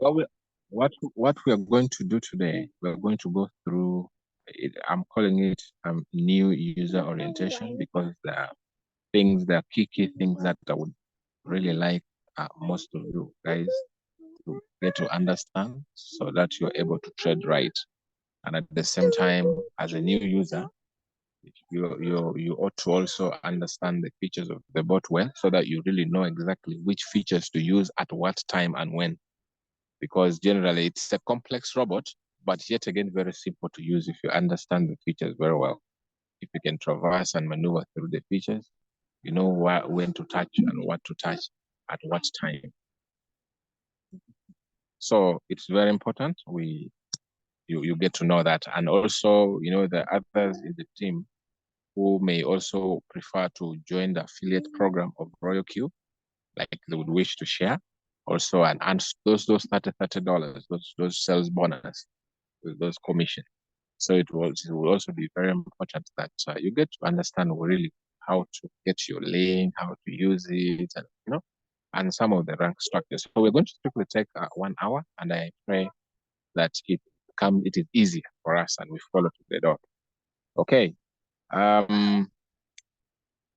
Well, what we are going to do today, we're going to go through it. I'm calling it new user orientation because the key things that I would really like most of you guys to get to understand so that you're able to trade right. And at the same time, as a new user, you ought to also understand the features of the bot well so that you really know exactly which features to use at what time and when. Because generally it's a complex robot, but yet again, very simple to use if you understand the features very well. If you can traverse and maneuver through the features, you know when to touch and what to touch at what time. So it's very important you get to know that. And also, the others in the team who may also prefer to join the affiliate program of Royal Q, like they would wish to share also and those $30, those sales bonus, those commission. So it will also be very important that you get to understand really how to get your link, how to use it, and some of the rank structures. So we're going to strictly take 1 hour, and I pray that it is easier for us and we follow to the dot. Okay.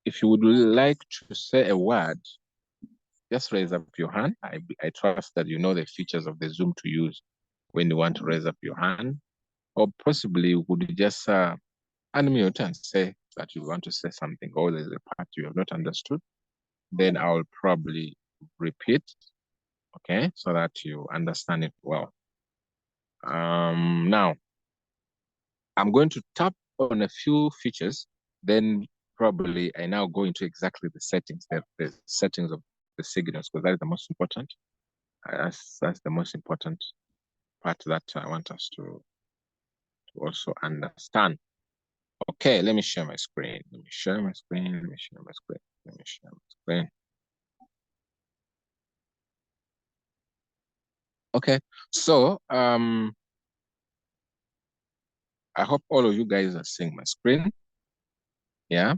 If you would like to say a word, just raise up your hand. I trust that you know the features of the Zoom to use when you want to raise up your hand, or possibly would you just unmute and say that you want to say something, or there's a part you have not understood. Then I'll probably repeat, okay, so that you understand it well. Now, I'm going to tap on a few features, then probably I now go into exactly the settings, the settings of the signals, because that is the most important. That's the most important part that I want us to also understand. Okay, let me share my screen. Let me share my screen. Let me share my screen. Let me share my screen. Okay, so I hope all of you guys are seeing my screen. Yeah,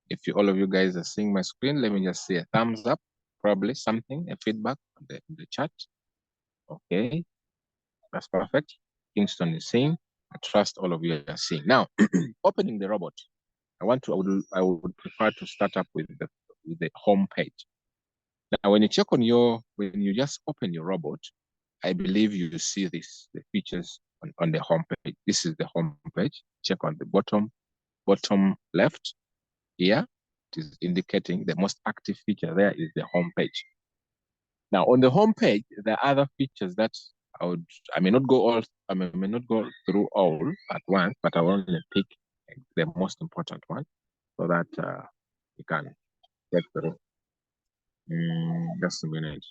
if all of you guys are seeing my screen, let me just see a thumbs up, probably something, a feedback in the chat. Okay, that's perfect. Kingston is seeing. I trust all of you are seeing. Now, opening the robot, I would prefer to start up with the home page. Now, when you just open your robot, I believe you see the features on the home page. This is the home page. Check on the bottom left here. It is indicating the most active feature there is the home page. Now, on the home page, there are other features that I may not go through all at once, but I will only pick the most important one so that you can get through. Just a minute.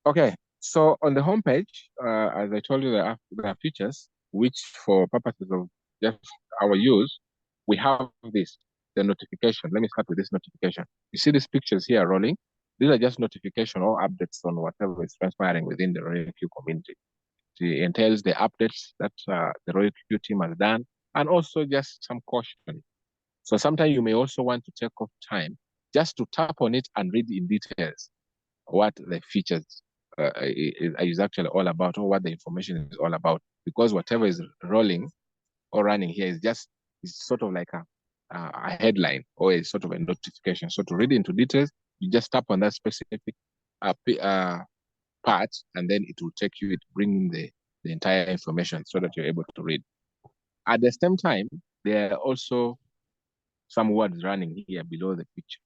Okay, so on the homepage, as I told you, there are features which, for purposes of just our use, we have the notification. Let me start with this notification. You see these pictures here rolling? These are just notification or updates on whatever is transpiring within the Royal Q community. It entails the updates that the Royal Q team has done, and also just some caution. So sometimes you may also want to take off time just to tap on it and read in details what the features is actually all about, or what the information is all about, because whatever is rolling or running here is sort of like a headline or a sort of a notification. So to read into details, you just tap on that specific part, and then it will bring the entire information so that you're able to read. At the same time, there are also some words running here below the picture,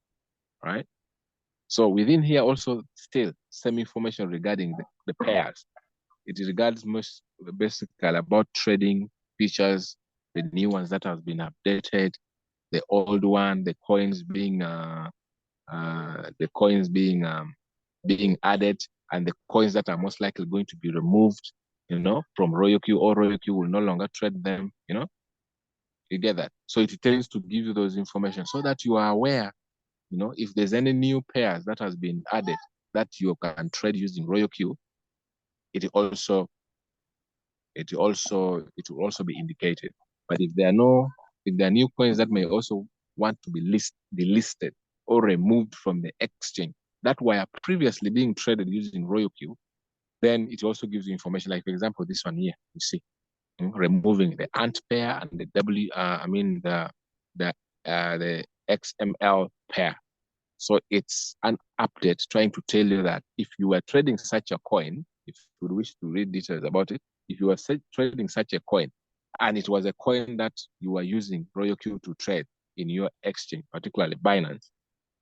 right? So within here also still some information regarding the pairs. It regards most basically about trading features, the new ones that have been updated, the old one, the coins being being added, and the coins that are most likely going to be removed, from RoyalQ, or RoyalQ will no longer trade them, you get that. So it tends to give you those information so that you are aware, if there's any new pairs that has been added that you can trade using RoyalQ, it will also be indicated. But if there are new coins that may also want to be delisted or removed from the exchange that were previously being traded using RoyalQ, then it also gives you information. Like, for example, this one here, you see, removing the ANT pair and the the XML pair. So it's an update trying to tell you that if you were trading such a coin, if you would wish to read details about it, if you were trading such a coin, and it was a coin that you were using RoyalQ to trade in your exchange, particularly Binance,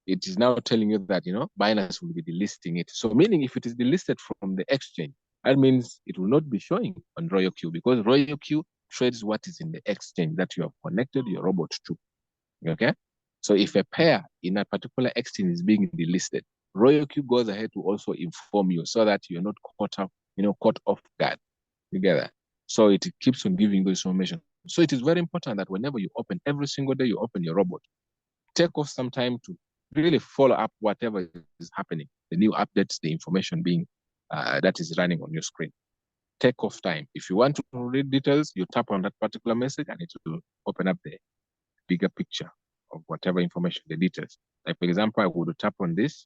it is now telling you that, Binance will be delisting it. So meaning if it is delisted from the exchange, that means it will not be showing on RoyalQ, because RoyalQ trades what is in the exchange that you have connected your robot to. Okay? So if a pair in a particular exchange is being delisted, RoyalQ goes ahead to also inform you so that you're not caught off guard. Together. So it keeps on giving you information. So it is very important that whenever you open, every single day you open your robot, take off some time to really follow up whatever is happening, the new updates, the information being that is running on your screen. Take off time. If you want to read details, you tap on that particular message and it will open up the bigger picture of whatever information, the details. Like, for example, I would tap on this,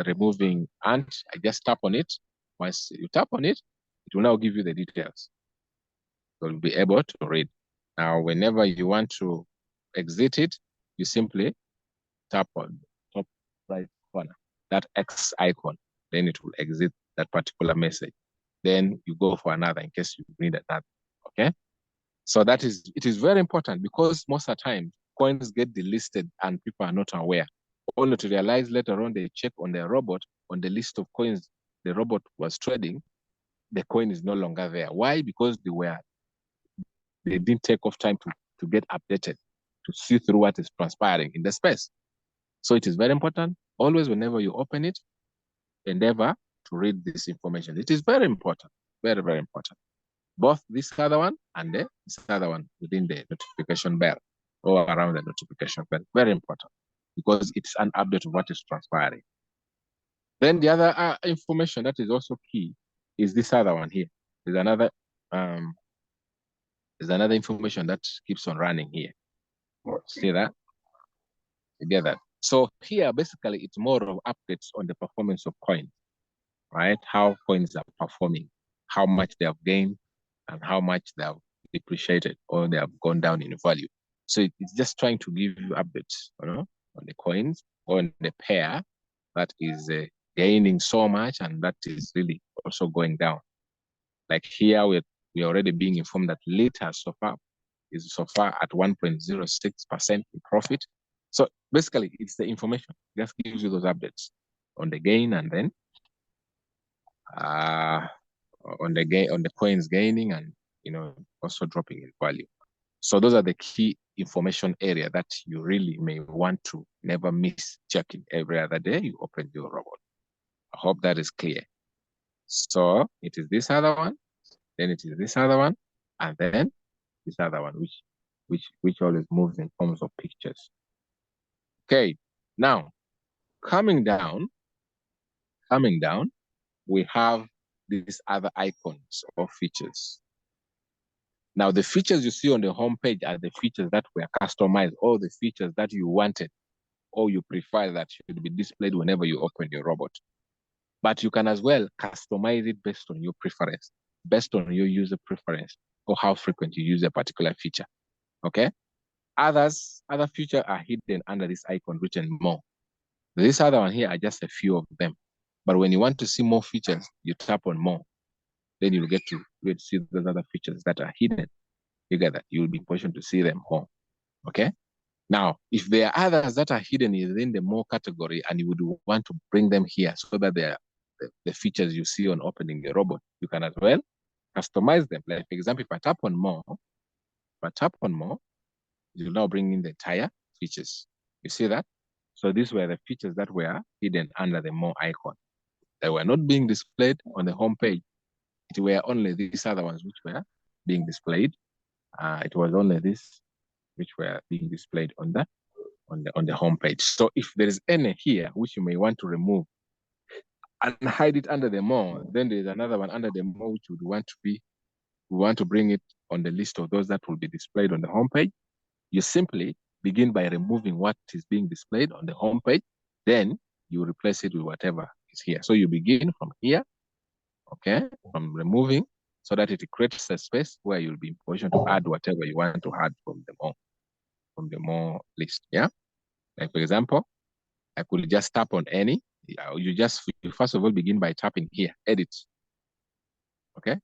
removing ANT. I just tap on it. Once you tap on it, it will now give you the details. You'll be able to read. Now, whenever you want to exit it, you simply tap on the top right corner, that X icon. Then it will exit that particular message. Then you go for another in case you need another. Okay? So it is very important, because most of the time coins get delisted and people are not aware. Only to realize later on they check on their robot, on the list of coins the robot was trading, the coin is no longer there. Why? Because they didn't take off time to get updated, to see through what is transpiring in the space. So it is very important. Always, whenever you open it, endeavor to read this information. It is very important, very, very important. Both this other one and this other one within the notification bell or around the notification bell. Very important, because it's an update of what is transpiring. Then the other information that is also key is this other one here. There's another information that keeps on running here. See that? You get that? So here, basically, it's more of updates on the performance of coins, right? How coins are performing, how much they have gained, and how much they have depreciated or they have gone down in value. So it's just trying to give you updates, on the coins, on the pair that is gaining so much and that is really also going down. Like here, we're already being informed that Lita is so far at 1.06% in profit. So basically, it's the information. It just gives you those updates on the gain, and then on the coins gaining and also dropping in value. So those are the key information area that you really may want to never miss checking every other day you open your robot. I hope that is clear. So it is this other one, then it is this other one, and then this other one, which always moves in forms of pictures. Okay, now coming down, we have these other icons or features. Now, the features you see on the homepage are the features that were customized, or the features that you wanted or you prefer that should be displayed whenever you open your robot. But you can as well customize it based on your preference, based on your user preference, or how frequent you use a particular feature. Okay? Other features are hidden under this icon written more. This other one here are just a few of them. But when you want to see more features, you tap on more. Then you'll get to see those other features that are hidden. You get that? You'll be positioned to see them more. Okay? Now, if there are others that are hidden within the more category and you would want to bring them here so that they are the features you see on opening the robot, you can as well customize them. Like, for example, if I tap on more, It will now bring in the entire features. You see that? So these were the features that were hidden under the more icon. They were not being displayed on the home page. It were only these other ones which were being displayed. It was only this which were being displayed on the home page. So if there is any here which you may want to remove and hide it under the more, then there's another one under the more which would want to be, we want to bring it on the list of those that will be displayed on the home page. You simply begin by removing what is being displayed on the home page, then you replace it with whatever is here. So you begin from here, okay, from removing, so that it creates a space where you'll be in position to add whatever you want to add from the more list. Yeah. Like for example, I could just tap on any. You first of all begin by tapping here, edit. Okay.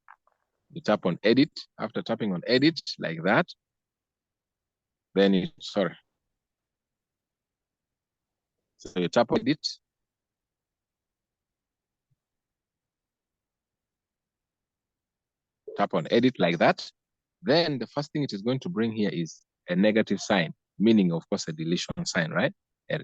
You tap on edit. After tapping on edit like that, then you so you tap on edit. Tap on edit like that. Then the first thing it is going to bring here is a negative sign, meaning of course a deletion sign, right? A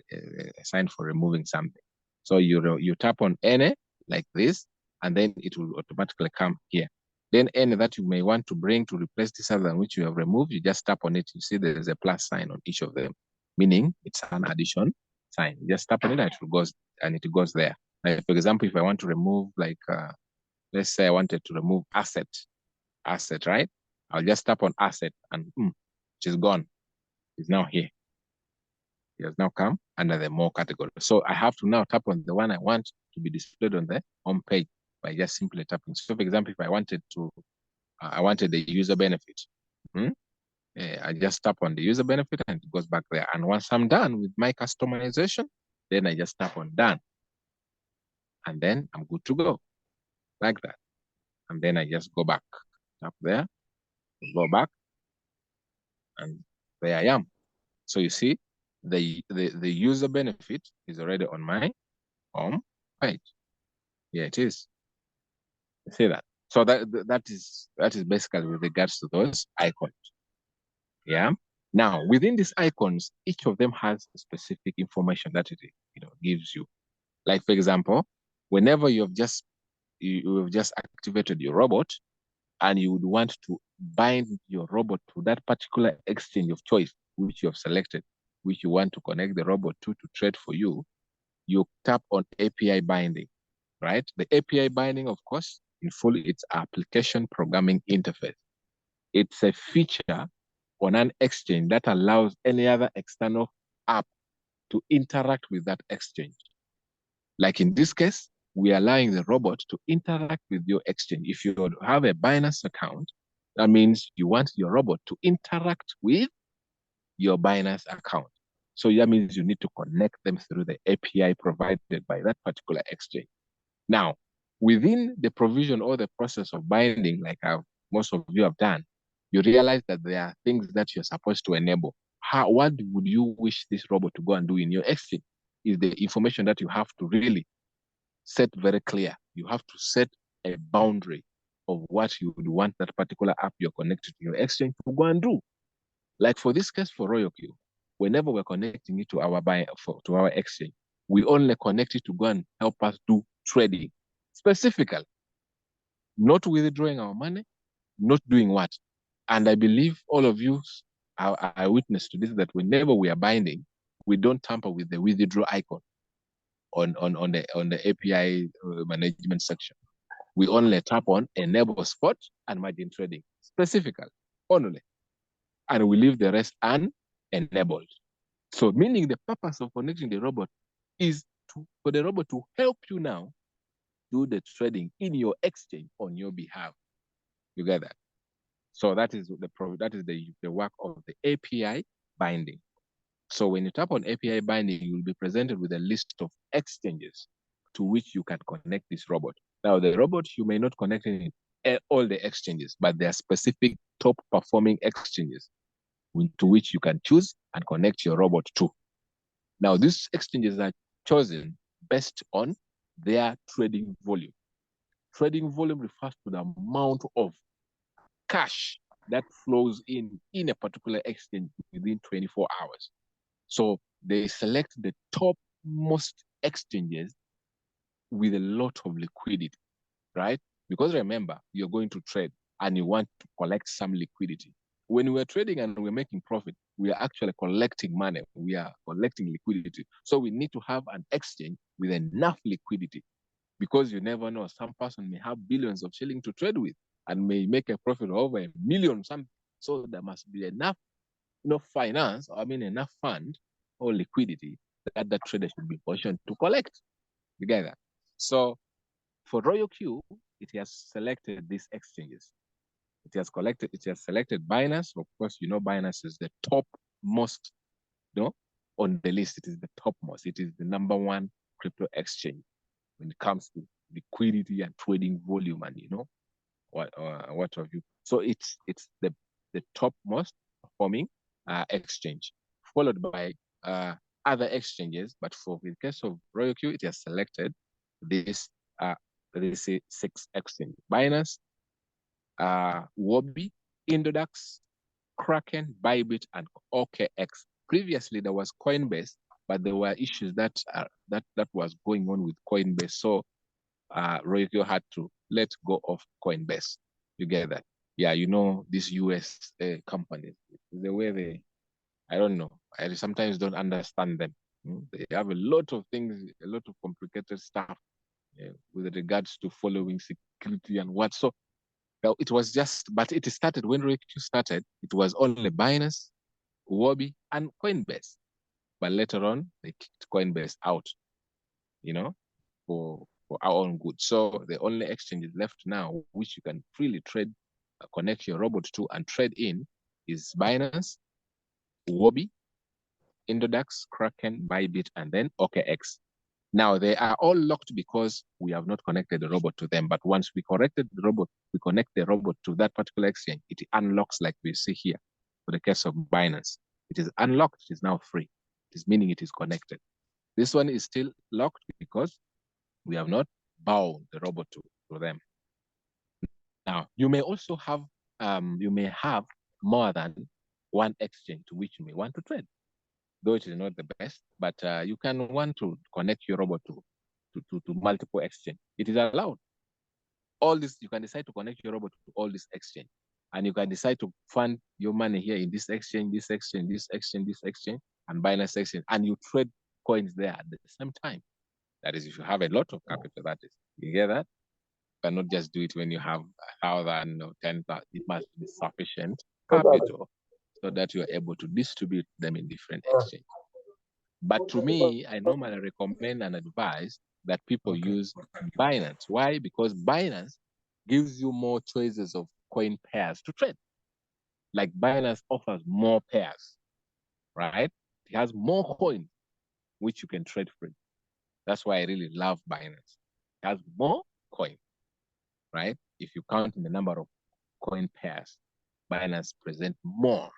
sign for removing something. So you tap on any like this, and then it will automatically come here. Then any that you may want to bring to replace this other one which you have removed, you just tap on it. You see there's a plus sign on each of them, meaning it's an addition sign. You just tap on it and it goes there. Like for example, if I want to remove let's say I wanted to remove asset, right? I'll just tap on asset and she's gone. It's now here. It has now come under the more category. So I have to now tap on the one I want to be displayed on the home page by just simply tapping. So for example, if I wanted the user benefit, I just tap on the user benefit and it goes back there. And once I'm done with my customization, then I just tap on done. And then I'm good to go, like that. And then I just go back, tap there, go back, and there I am. So you see, the user benefit is already on my home page. Yeah, it is. You see that? So that is basically with regards to those icons. Yeah. Now within these icons, each of them has specific information that it gives you. Like for example, whenever you have just activated your robot, and you would want to bind your robot to that particular exchange of choice which you have selected, which you want to connect the robot to trade for you, you tap on API binding, right? The API binding, of course, in full, it's application programming interface. It's a feature on an exchange that allows any other external app to interact with that exchange. Like in this case, we are allowing the robot to interact with your exchange. If you have a Binance account, that means you want your robot to interact with your Binance account. So that means you need to connect them through the API provided by that particular exchange. Now, within the provision or the process of binding, like most of you have done, you realize that there are things that you're supposed to enable. What would you wish this robot to go and do in your exchange? Is the information that you have to really set very clear. You have to set a boundary of what you would want that particular app you're connected to your exchange to go and do. Like for this case, for RoyalQ, whenever we're connecting it to our exchange, we only connect it to go and help us do trading. Specifically, not withdrawing our money, not doing what. And I believe all of you are witness to this, that whenever we are binding, we don't tamper with the withdraw icon on the API management section. We only tap on enable spot and margin trading, specifically, only. And we leave the rest unenabled. So meaning the purpose of connecting the robot is for the robot to help you now do the trading in your exchange on your behalf. You get that? So that is the work of the API binding. So when you tap on API binding, you'll be presented with a list of exchanges to which you can connect this robot. Now, the robot, you may not connect in all the exchanges, but there are specific top performing exchanges to which you can choose and connect your robot to. Now, these exchanges are chosen based on their trading volume. Trading volume refers to the amount of cash that flows in a particular exchange within 24 hours. So they select the topmost exchanges with a lot of liquidity, right? Because remember, you're going to trade and you want to collect some liquidity. When we're trading and we're making profit, we are actually collecting money. We are collecting liquidity. So we need to have an exchange with enough liquidity, because you never know. Some person may have billions of shillings to trade with and may make a profit of over $1 million. So there must be enough, finance, enough fund or liquidity that the trader should be positioned to collect together. So for Royal Q, it has selected these exchanges. It has selected Binance. Of course, Binance is the topmost, on the list. It is the topmost. It is the number one crypto exchange when it comes to liquidity and trading volume, and what have you. So it's the topmost performing exchange, followed by other exchanges. But for the case of Royal Q, it has selected this this 6 exchange: Binance, Wobi, Indodax, Kraken, Bybit, and OKX. Previously, there was Coinbase, but there were issues that was going on with Coinbase. So Royal had to let go of Coinbase. You get that? Yeah, these US companies, the way I don't know. I sometimes don't understand them. They have a lot of things, a lot of complicated stuff with regards to following security and what. So well, it was but it started when Royal started. It was only Binance, Wobi, and Coinbase. But later on, they kicked Coinbase out, for our own good. So the only exchanges left now, which you can freely trade, connect your robot to and trade in, is Binance, Wobi, Indodax, Kraken, Bybit, and then OKX. Now they are all locked because we have not connected the robot to them. But once we connect the robot to that particular exchange, it unlocks, like we see here. For the case of Binance, it is unlocked. It is now free. It is meaning it is connected. This one is still locked because we have not bound the robot to them. Now, you may also have more than one exchange to which you may want to trade, though it is not the best, but you can want to connect your robot to multiple exchange. It is allowed. All this, you can decide to connect your robot to all this exchange, and you can decide to fund your money here in this exchange, this exchange, this exchange, this exchange, and Binance exchange, and you trade coins there at the same time. That is, if you have a lot of capital, that is. You get that? You cannot just do it when you have 1,000 or 10,000. It must be sufficient capital so that you are able to distribute them in different exchanges. But to me, I normally recommend and advise that people use Binance. Why? Because Binance gives you more choices of coin pairs to trade. Like Binance offers more pairs, right? It has more coins which you can trade free. That's why I really love Binance. It has more coins, right? If you count in the number of coin pairs, Binance presents more.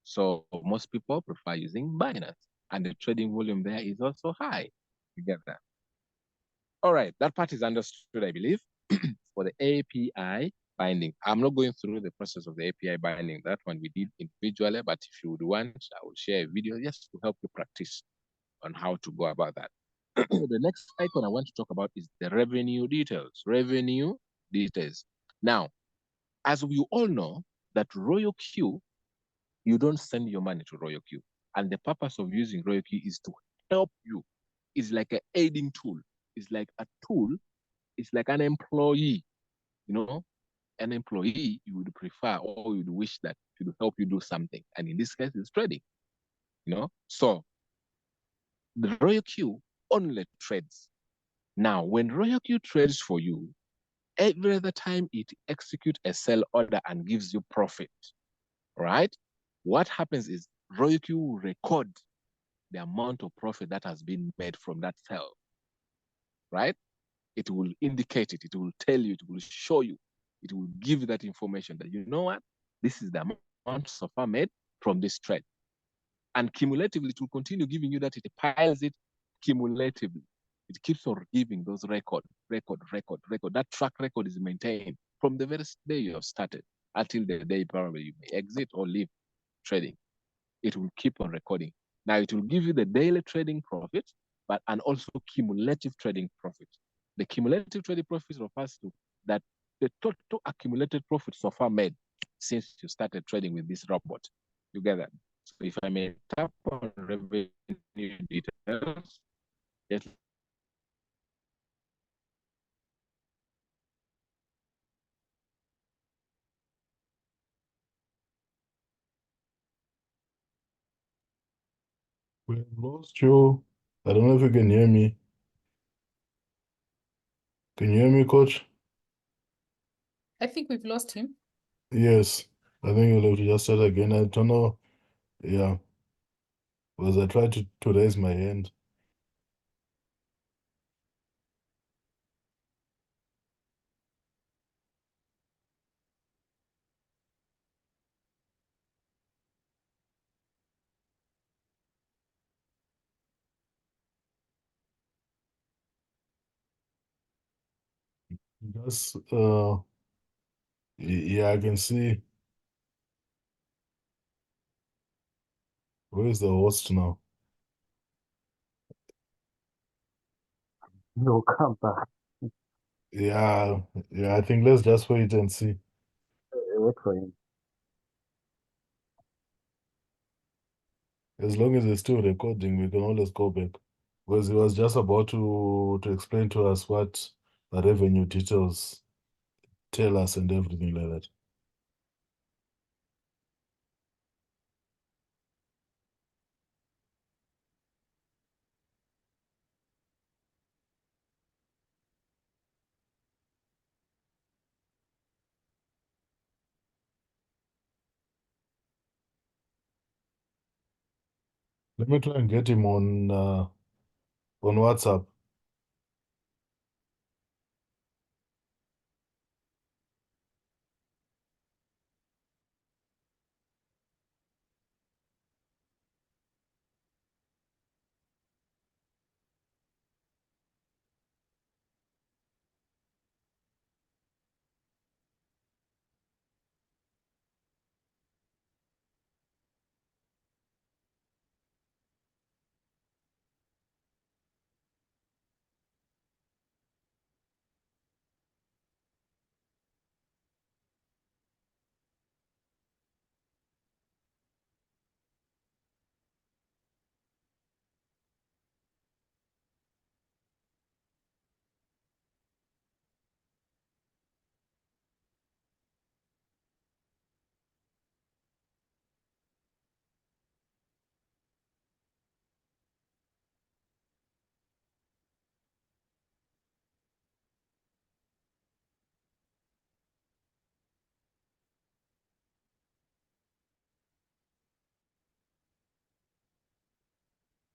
So most people prefer using Binance, and the trading volume there is also high. You get that? All right, that part is understood, I believe. For the API binding, I'm not going through the process of the API binding. That one we did individually, but if you would want, I will share a video just to help you practice on how to go about that. The next icon I want to talk about is the revenue details. Revenue details. Now, as we all know, that Royal Q, you don't send your money to Royal Q. And the purpose of using Royal Q is to help you. It's like an aiding tool. It's like a tool. It's like an employee. An employee you would prefer or you'd wish that should help you do something. And in this case, it's trading. So the Royal Q only trades. Now, when Royal Q trades for you, every other time it executes a sell order and gives you profit, right? What happens is Royal Q will record the amount of profit that has been made from that sell, right? It will indicate it. It will tell you. It will show you. It will give that information that, you know what? This is the amount so far made from this trade. And cumulatively, it will continue giving you that. It piles it cumulatively. It keeps on giving those record. That track record is maintained from the very day you have started. until the day probably you may exit or leave trading. It will keep on recording. Now it will give you the daily trading profit, and also cumulative trading profit. The cumulative trading profit refers to that the total accumulated profit so far made since you started trading with this robot. You get that? So if I may tap on revenue details, just We lost you. I don't know if you can hear me. Can you hear me, coach? I think we've lost him. Yes. I think you'll have to just start again. I don't know. Yeah. Because I tried to raise my hand. Just yeah, I can see. Where is the host now? No, come back. Yeah, yeah, I think let's just wait and see. Wait for him. As long as it's still recording, we can always go back. Because he was just about to explain to us what the revenue details tell us and everything like that. Let me try and get him on WhatsApp.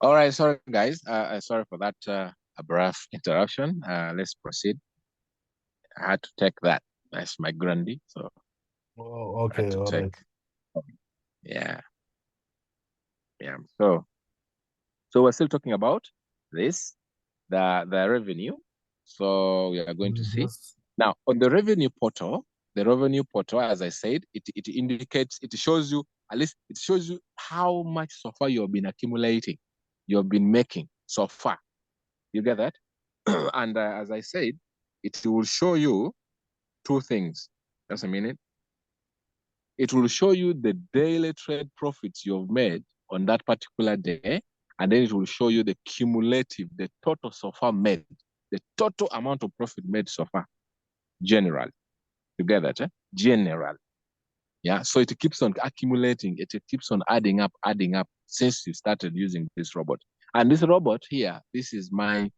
all right. Sorry, guys. Sorry for that abrupt interruption. Let's proceed. I had to take that. That's my grandy, so Oh, I had okay, to all take. right. Yeah, yeah. So we're still talking about this, the revenue. So we are going to see Just now on the revenue portal. The revenue portal, as I said, it indicates, it shows you, at least it shows you how much so far you've been accumulating, you've been making so far. You get that? And as I said, it will show you two things. Just a minute. It will show you the daily trade profits you've made on that particular day, and then it will show you the cumulative, the total so far made, the total amount of profit made so far, general. You get that? General. Yeah. So it keeps on accumulating. It keeps on adding up since you started using this robot. And this robot here, this is my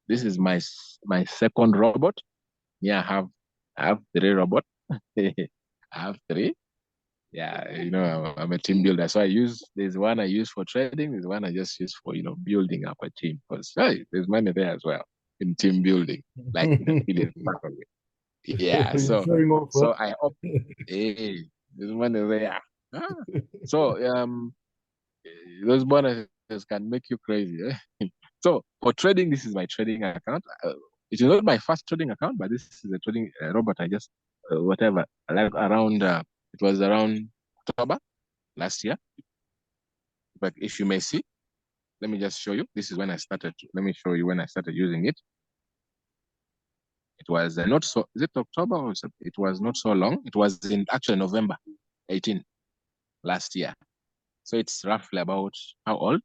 second robot. Yeah, I have three robots. I have three. Yeah, I'm a team builder. So there's one I use for trading, there's one I just use for, building up a team. Because hey, there's money there as well in team building, like in affiliate marketing. Yeah. you're So showing off, huh? so I up hey, there's money there. Ah. So those bonuses can make you crazy. So for trading, this is my trading account. It is not my first trading account, but this is a trading robot. I just whatever, like around It was around October last year. But if you may see, let me just show you. This is when I started. Let me show you when I started using it. It was not so, is it October or it was not so long? It was in actually November 18 last year. So it's roughly about how old?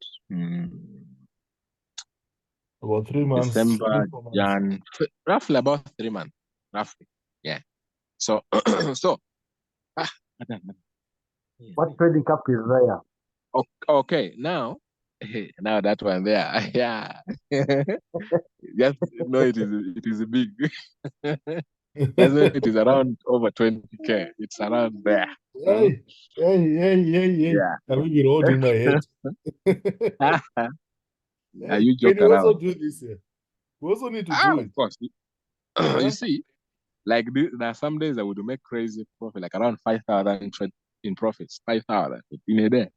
About 3 months. December, 4 months. Jan, roughly about 3 months, roughly. Yeah. So, so, What trading cap is there? okay, now, now that one there, yeah. Just know it is big. That's when it is around over 20K. It's around there. Hey, hey. Yeah. Have you been holding my head? Yeah, Hey, you can joke you also around. do this here? We also need to do Of it. course. Huh? You see, like there are some days I would make crazy profit, like around 5,000 in profits, 5,000 in a day.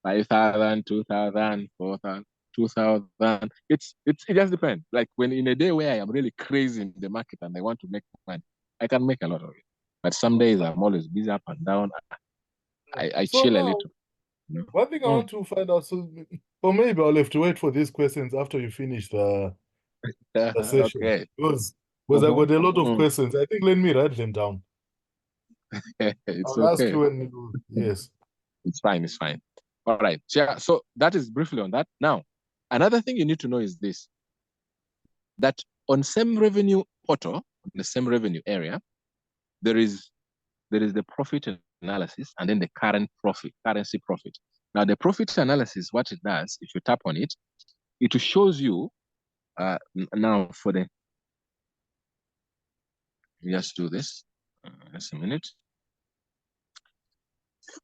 5,000, 2,000, 4,000, 2,000. It just depends. Like when in a day where I am really crazy in the market and I want to make money, I can make a lot of it. But some days I'm always busy up and down. I So chill a now, little. You one thing I know? want to find out, so, or maybe I'll have to wait for these questions after you finish the session. Okay. Because I Mhm, got a lot of mhm. questions. I think let me write them down. It's I'll ask okay. you when you, yes. It's fine. It's fine. All right. So that is briefly on that. Now, another thing you need to know is this, that on same revenue portal, on the same revenue area, there is the profit analysis and then the current profit, currency profit. Now, the profit analysis, what it does, if you tap on it, it shows you, now for the, just do this, just a minute.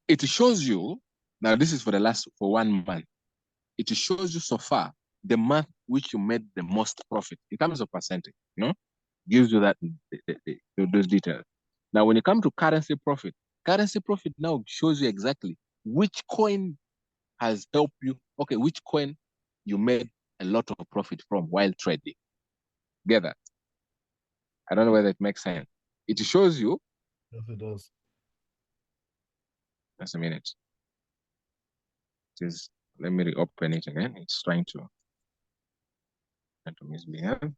It shows you, now this is for 1 month. It shows you so far the month which you made the most profit in terms of percentage, gives you that those details. Now, when you come to currency profit now shows you exactly which coin has helped you. Okay, which coin you made a lot of profit from while trading. Get that? I don't know whether it makes sense. It shows you. Yes, it does. Just a minute. Let me reopen it again. It's trying to misbehave.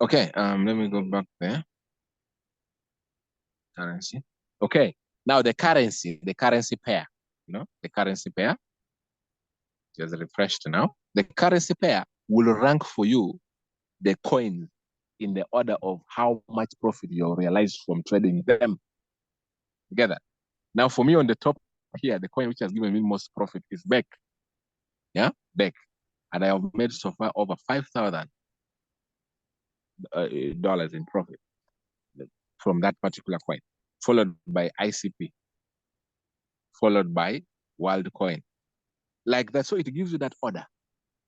Okay, let me go back there. Currency. Okay, now the currency pair, the currency pair, just refreshed now. The currency pair will rank for you the coins in the order of how much profit you realize from trading them together. Now, for me on the top here, the coin which has given me most profit is Beck. Yeah, Beck. And I have made so far over $5,000 in profit from that particular coin, followed by ICP, followed by WorldCoin. Like that. So it gives you that order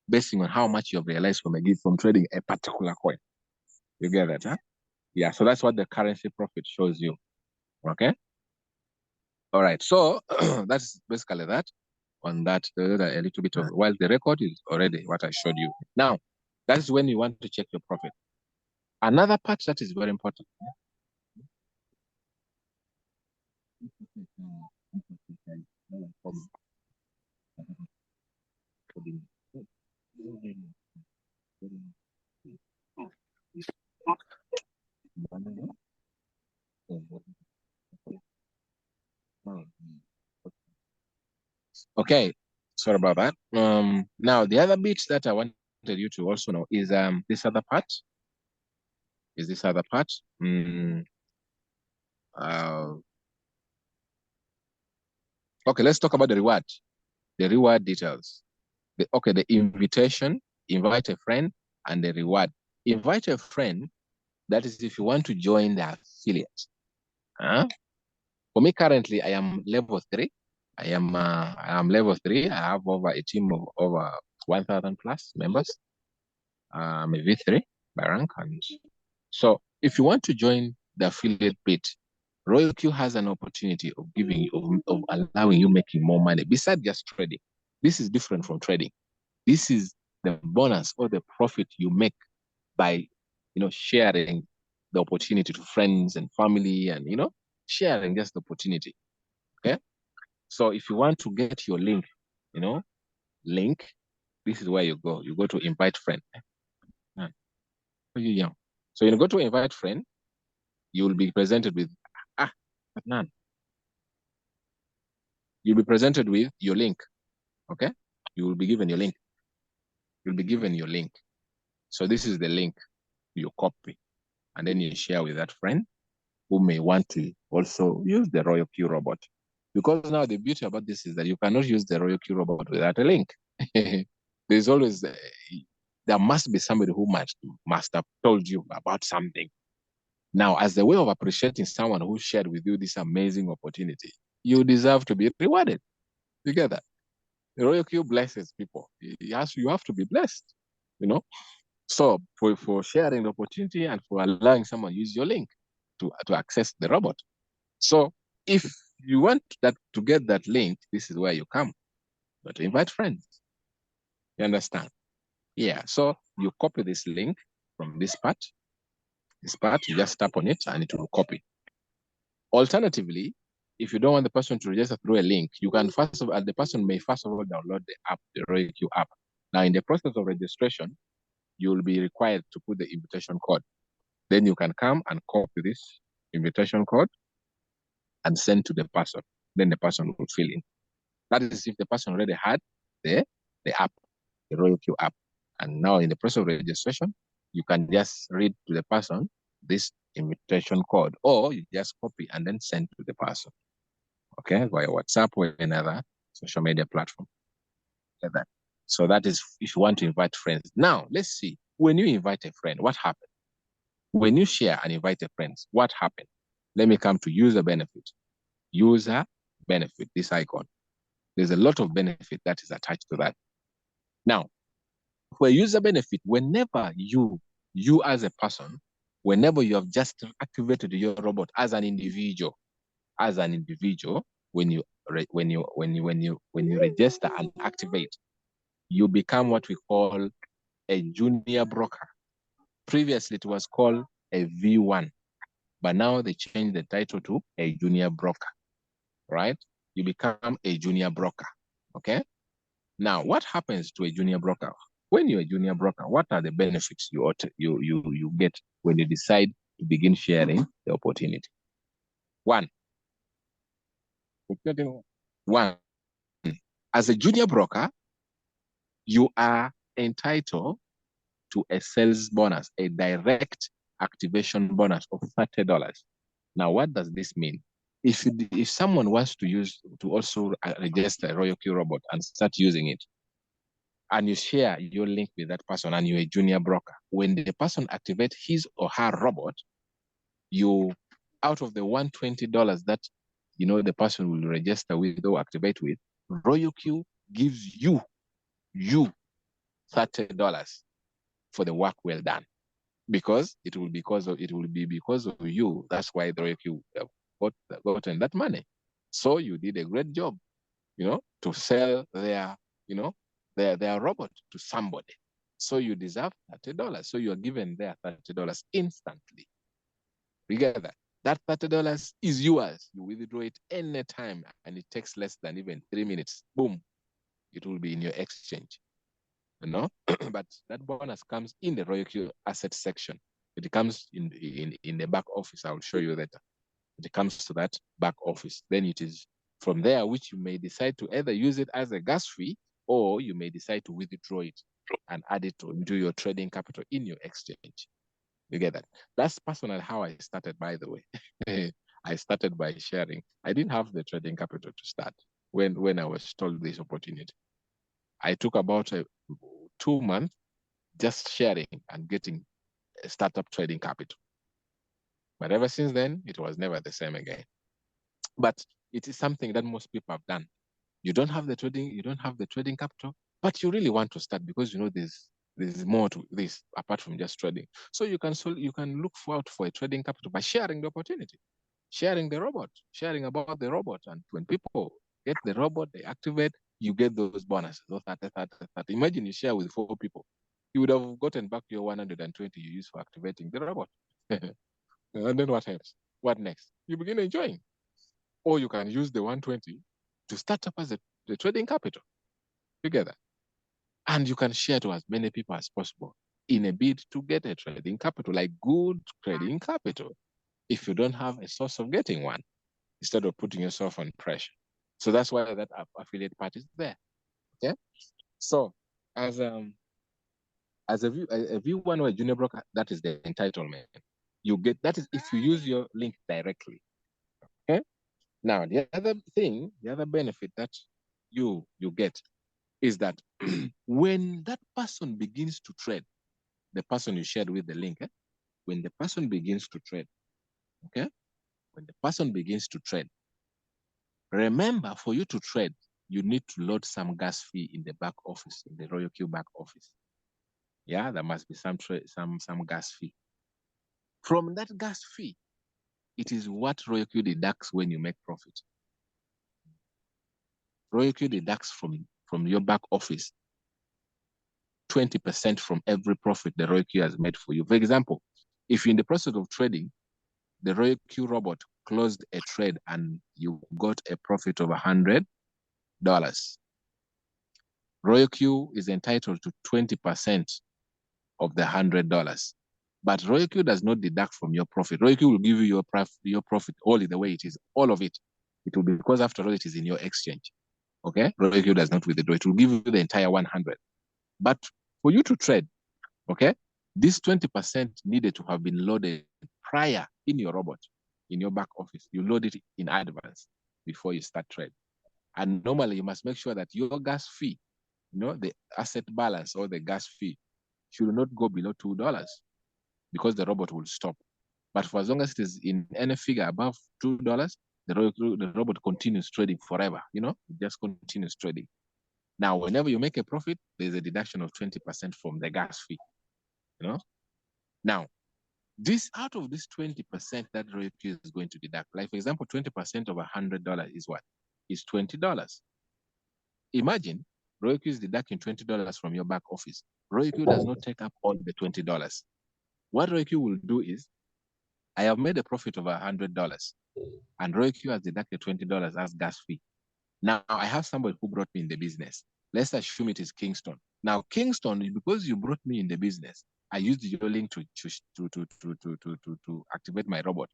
based on how much you have realized from trading a particular coin. You get that, huh? Yeah, so that's what the currency profit shows you. Okay. All right. So that's basically that. On that, a little bit of, while the record is already what I showed you. Now, that's when you want to check your profit. Another part that is very important. Okay, sorry about that. Now the other bit that I wanted you to also know is this other part. Okay, let's talk about the reward. The reward details. The invitation, invite a friend, and the reward. Invite a friend, that is if you want to join the affiliate. For me currently, I am level 3. I am level 3. I have over a team of over 1,000 plus members. I'm a V3 by rank. And so if you want to join the affiliate bit, Royal Q has an opportunity of giving you, of allowing you making more money besides just trading. This is different from trading. This is the bonus or the profit you make by, sharing the opportunity to friends and family, and sharing just the opportunity. Okay. So if you want to get your link, link, this is where you go. You go to invite friend. So you go to invite friend, you will be presented with none. You'll be presented with your link. Okay. You will be given your link. You'll be given your link. So this is the link you copy, and then you share with that friend who may want to also use the Royal Q robot. Because now the beauty about this is that you cannot use the Royal Q robot without a link. There's always, there must be somebody who must have told you about something. Now, as a way of appreciating someone who shared with you this amazing opportunity, you deserve to be rewarded together. The Royal Q blesses people. You have to be blessed, So for sharing the opportunity and for allowing someone use your link to access the robot. So if you want to get that link, this is where you come. But invite friends. You understand? Yeah. So you copy this link from this part. This part, you just tap on it and it will copy. Alternatively, if you don't want the person to register through a link, you can the person may first of all download the app, the Royal Q app. Now, in the process of registration, you will be required to put the invitation code. Then you can come and copy this invitation code and send to the person. Then the person will fill in. That is if the person already had the app, the Royal Q app. And now in the process of registration, you can just read to the person this invitation code, or you just copy and then send to the person. Okay, via WhatsApp or another social media platform. Like that. So that is if you want to invite friends. Now, let's see. When you invite a friend, what happens? When you share and invite a friend, what happens? Let me come to user benefit. User benefit, this icon. There's a lot of benefit that is attached to that. Now, for user benefit, whenever you as a person, whenever you have just activated your robot as an individual, when you register and activate, you become what we call a junior broker. Previously, it was called a V1, but now they changed the title to a junior broker, right? You become a junior broker, okay? Now, what happens to a junior broker? When you're a junior broker, what are the benefits you get when you decide to begin sharing the opportunity? One, as a junior broker, you are entitled to a sales bonus, a direct activation bonus of $30. Now, what does this mean? If someone wants to also register a Royal Q robot and start using it, and you share your link with that person and you're a junior broker, when the person activates his or her robot, you, out of the $120 that the person will register with or activate with, Royal Q gives you $30 for the work well done. Because it will be because of you. That's why the Royal Q gotten that money. So you did a great job, to sell their robot to somebody. So you deserve $30. So you are given their $30 instantly. You get that? That $30 is yours. You withdraw it anytime, and it takes less than even 3 minutes. Boom, it will be in your exchange. But that bonus comes in the Royal Q asset section. It comes in the back office. I will show you that. It comes to that back office. Then it is from there which you may decide to either use it as a gas fee, or you may decide to withdraw it and add it into your trading capital in your exchange. You get that? That's personally how I started, by the way. I started by sharing. I didn't have the trading capital to start when I was told this opportunity. I took about 2 months just sharing and getting a startup trading capital. But ever since then, it was never the same again. But it is something that most people have done. You don't have the trading capital, but you really want to start because there's more to this apart from just trading. So you can look forward for a trading capital by sharing the opportunity. sharing the robot, sharing about the robot. And when people get the robot, they activate, you get those bonuses, those 30, 30, 30. Imagine you share with 4 people. You would have gotten back your 120 you used for activating the robot. And then what else? What next? You begin enjoying. Or you can use the 120 to start up as the trading capital together. And you can share to as many people as possible in a bid to get a trading capital, like good trading capital, if you don't have a source of getting one, instead of putting yourself on pressure. So that's why that affiliate part is there. Okay. So as a V1 or a junior broker, that is the entitlement. You get that is if you use your link directly. Okay. Now the other thing, the other benefit that you get is that when that person begins to trade, the person you shared with the link, when the person begins to trade, okay, when the person begins to trade, remember, for you to trade, you need to load some gas fee in the back office, in the Royal Q back office. Yeah, there must be some gas fee. From that gas fee, it is what Royal Q deducts when you make profit. Royal Q deducts from your back office 20% from every profit the Royal Q has made for you. For example, if you're in the process of trading, the Royal Q robot closed a trade and you got a profit of $100. Royal Q is entitled to 20% of the $100. But Royal Q does not deduct from your profit. Royal Q will give you your profit all the way it is, all of it. It will be, because after all, it is in your exchange. Okay? Royal Q does not withdraw. It will give you the entire 100. But for you to trade, okay, this 20% needed to have been loaded prior in your robot, in your back office. You load it in advance before you start trade. And normally you must make sure that your gas fee, the asset balance or the gas fee should not go below $2 because the robot will stop. But for as long as it is in any figure above $2, the robot continues trading forever. It just continues trading. Now, whenever you make a profit, there's a deduction of 20% from the gas fee. Now, out of this 20% that Royal Q is going to deduct, like for example, 20% of $100 is what? Is $20. Imagine Royal Q is deducting $20 from your back office. Royal Q does not take up all the $20. What Royal Q will do is, I have made a profit of $100 and Royal Q has deducted $20 as gas fee. Now I have somebody who brought me in the business. Let's assume it is Kingston. Now Kingston, because you brought me in the business, I used your link to activate my robot.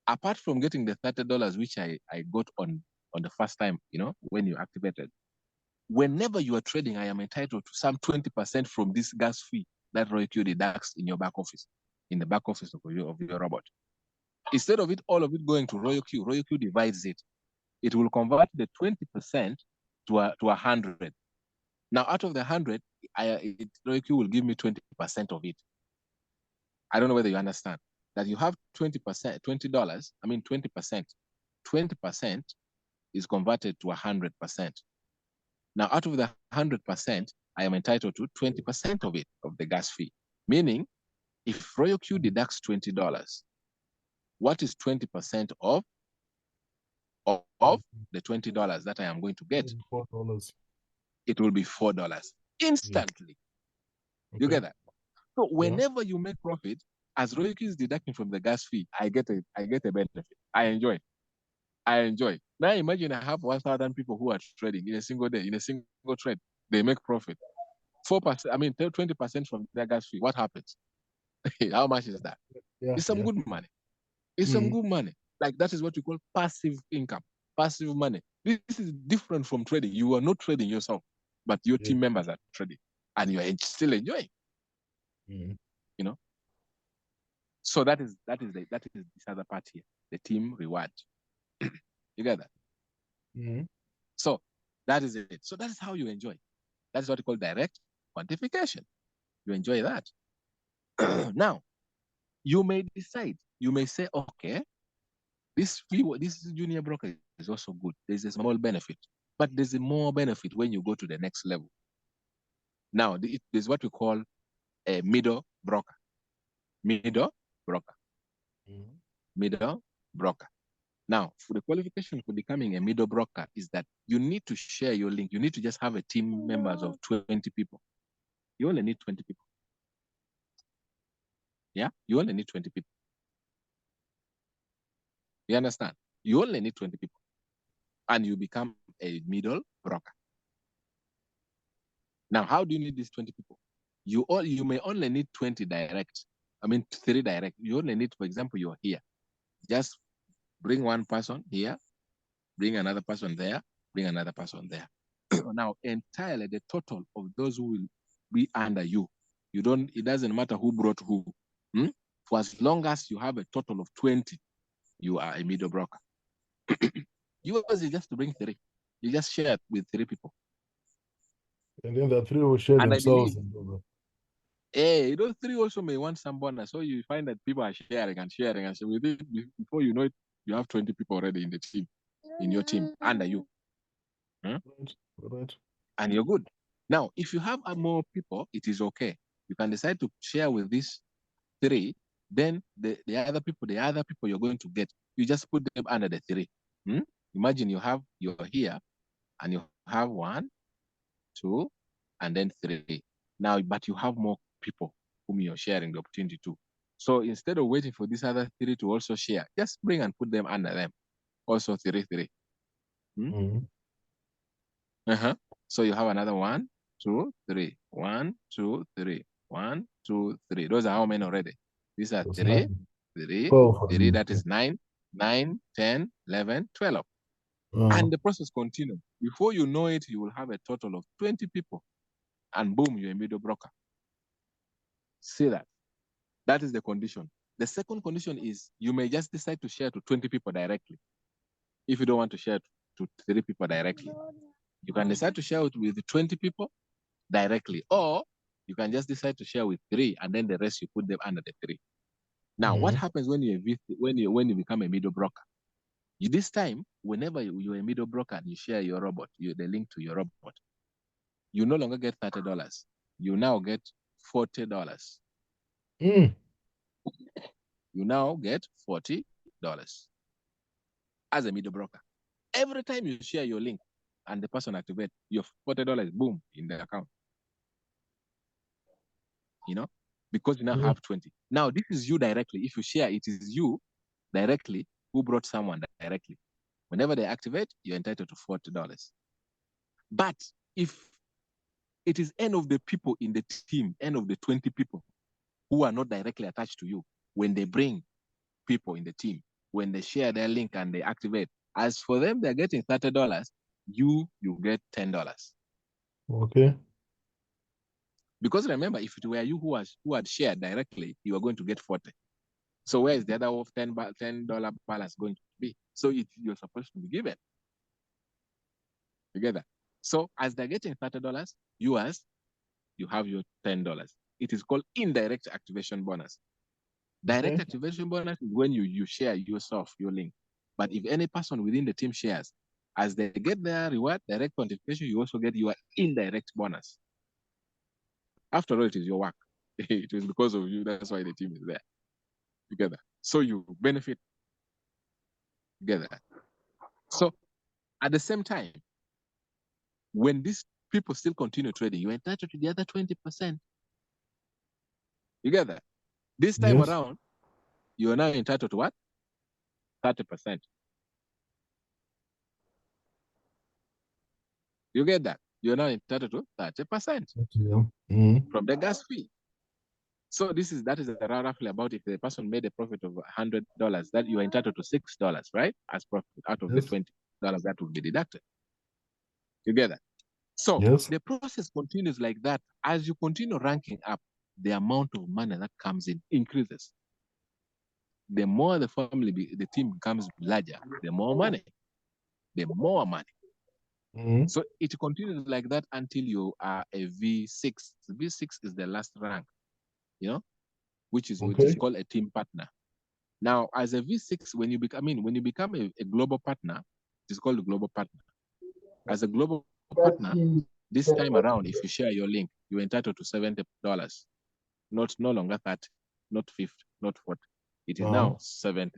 Apart from getting the $30 which I got on the first time, when you activated, whenever you are trading, I am entitled to some 20% from this gas fee that Royal Q deducts in your back office, in the back office of your robot. Instead of all of it going to Royal Q divides it. It will convert the 20% to 100. Now, out of the 100, Royal Q will give me 20% of it. I don't know whether you understand that you have 20%, $20. I mean, 20%. 20% is converted to 100%. Now, out of the 100%, I am entitled to 20% of it, of the gas fee. Meaning, if Royal Q deducts $20, what is 20% of the $20 that I am going to get? $4. It will be $4 instantly. Yeah. You get that? So whenever you make profit, as Royal Q is deducting from the gas fee, I get a benefit. I enjoy. Now imagine I have 1,000 people who are trading in a single day, in a single trade. They make profit. 4%, 20% from their gas fee. What happens? How much is that? It's some good money. It's some good money. Like that is what we call passive income, passive money. This is different from trading. You are not trading yourself, but your team members are trading, and you are still enjoying. So that is this other part here, the team reward. You get that? So that is it. So that is how you enjoy. That is what we call direct quantification. You enjoy that. Now, you may decide. You may say, okay, this junior broker is also good. There's a small benefit, but there's a more benefit when you go to the next level. Now, there's what we call a middle broker. Middle broker. Middle broker. Now, for the qualification for becoming a middle broker is that you need to share your link. You need to just have a team members of 20 people. You only need 20 people. Yeah, you only need 20 people. You understand? You only need 20 people, and you become a middle broker. Now, how do you need these 20 people? You may only need 20 direct. I mean, 3 direct. You only need, for example, you're here. Just bring one person here, bring another person there, bring another person there. Now, entirely the total of those who will be under you, it doesn't matter who brought who. For as long as you have a total of 20, you are a middle broker. Yours is just to bring 3. You just share it with 3 people. And then the 3 will share And themselves. I believe, those 3 also may want some bonus. So you find that people are sharing and sharing. And so before you know it, you have 20 people already in the team, in your team, under you. Right. And you're good. Now, if you have more people, it is okay. You can decide to share with these 3. Then the other people you're going to get, you just put them under the 3. Imagine you're here and you have 1, 2, and then 3. Now, but you have more people whom you're sharing the opportunity to. So instead of waiting for these other 3 to also share, just bring and put them under them. Also 3. So you have another 1, 2, 3. 1, 2, 3. 1, 2, 3. Those are how many already? These are That's 3, 9. 3, 12. 3. That is 9, 9, 10, 11, 12. And the process continues. Before you know it, you will have a total of 20 people. And boom, you're a middle broker. See that? That is the condition. The second condition is you may just decide to share to 20 people directly. If you don't want to share to 3 people directly, you can decide to share it with 20 people directly, or you can just decide to share with 3, and then the rest you put them under the 3. Now, what happens when you become a middle broker? This time, whenever you're a middle broker and you share your robot, the link to your robot, you no longer get $30. You now get $40. You now get $40 as a middle broker. Every time you share your link and the person activates, your $40, boom, in the account. Because you now have 20. Now, this is you directly. If you share, it is you directly who brought someone directly. Whenever they activate, you're entitled to $40. But if it is any of the people in the team, any of the 20 people who are not directly attached to you, when they bring people in the team, when they share their link and they activate, as for them, they're getting $30, you get $10. Okay. Because remember, if it were you who had shared directly, you are going to get 40. So where is the other $10 balance going to be? So you're supposed to be given together. So as they're getting $30, you have your $10. It is called indirect activation bonus. Direct activation bonus is when you share yourself, your link. But if any person within the team shares, as they get their reward, direct quantification, you also get your indirect bonus. After all, it is your work. It is because of you. That's why the team is there together. So you benefit together. So at the same time, when these people still continue trading, you're entitled to the other 20%. Together. This time around, you are now entitled to what? 30%. You get that? You're now entitled to 30% from the gas fee. So that is roughly about if the person made a profit of $100, that you are entitled to $6, right? As profit out of the $20 that will be deducted. You get that? So the process continues like that. As you continue ranking up, the amount of money that comes in increases. The more the team becomes larger, the more money. The more money. So it continues like that until you are a V6. V6 is the last rank, which is called a team partner. Now, as a V6, when you become a global partner, it is called a global partner. As a global partner, this time around, if you share your link, you're entitled to $70. No longer 30, not 50, not 40. It is now 70.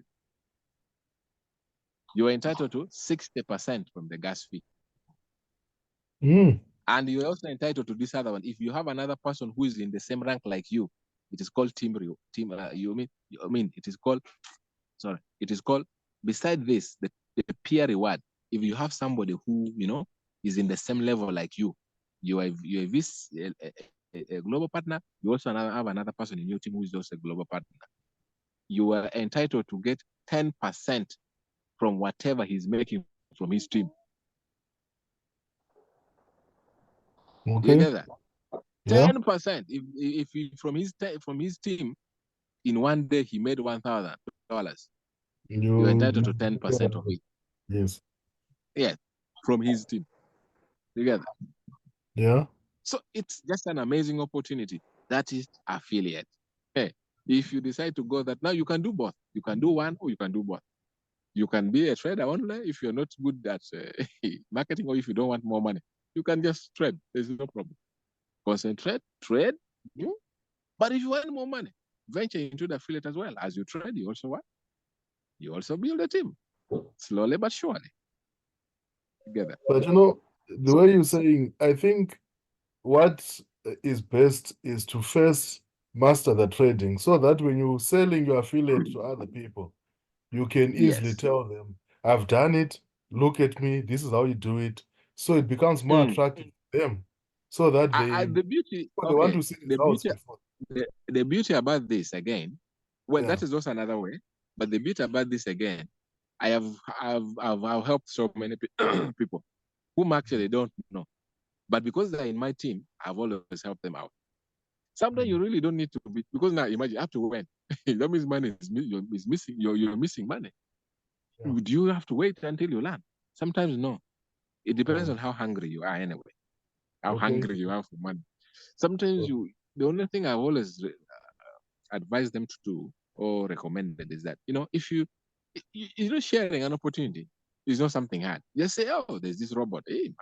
you are entitled to 60% from the gas fee. Mm. And you're also entitled to this other one. If you have another person who is in the same rank like you, it is called it is called, sorry, it is called, beside this, the peer reward. If you have somebody who, is in the same level like you are a global partner, you also have another person in your team who is also a global partner. You are entitled to get 10% from whatever he's making from his team. Okay. You get that? Yeah. 10%. If he, from his team, in one day he made $1,000, you're entitled to 10% of it. Yes. Yeah, from his team. You get that? Yeah. So it's just an amazing opportunity. That is affiliate. Hey, if you decide to go that, now you can do both. You can do one or you can do both. You can be a trader only if you're not good at marketing, or if you don't want more money. You can just trade. There's no problem. Concentrate, trade. But if you want more money, venture into the affiliate as well. As you trade, you also what? You also build a team. Slowly but surely. Together. But the way you're saying, I think what is best is to first master the trading, so that when you're selling your affiliate to other people, you can easily tell them, I've done it, look at me, this is how you do it. So it becomes more attractive to them, so that they want to see results before. The beauty about this again, that is also another way, but the beauty about this again, I've helped so many people whom actually don't know. But because they're in my team, I've always helped them out. Sometimes you really don't need to be, because now imagine you have to wait. That means money is missing. You're missing money. Yeah. Do you have to wait until you learn? Sometimes no. It depends on how hungry you are anyway. How hungry you are for money. Sometimes the only thing I've always advised them to do or recommended is that, if sharing an opportunity is not something hard. Just say, oh, there's this robot. Hey, man,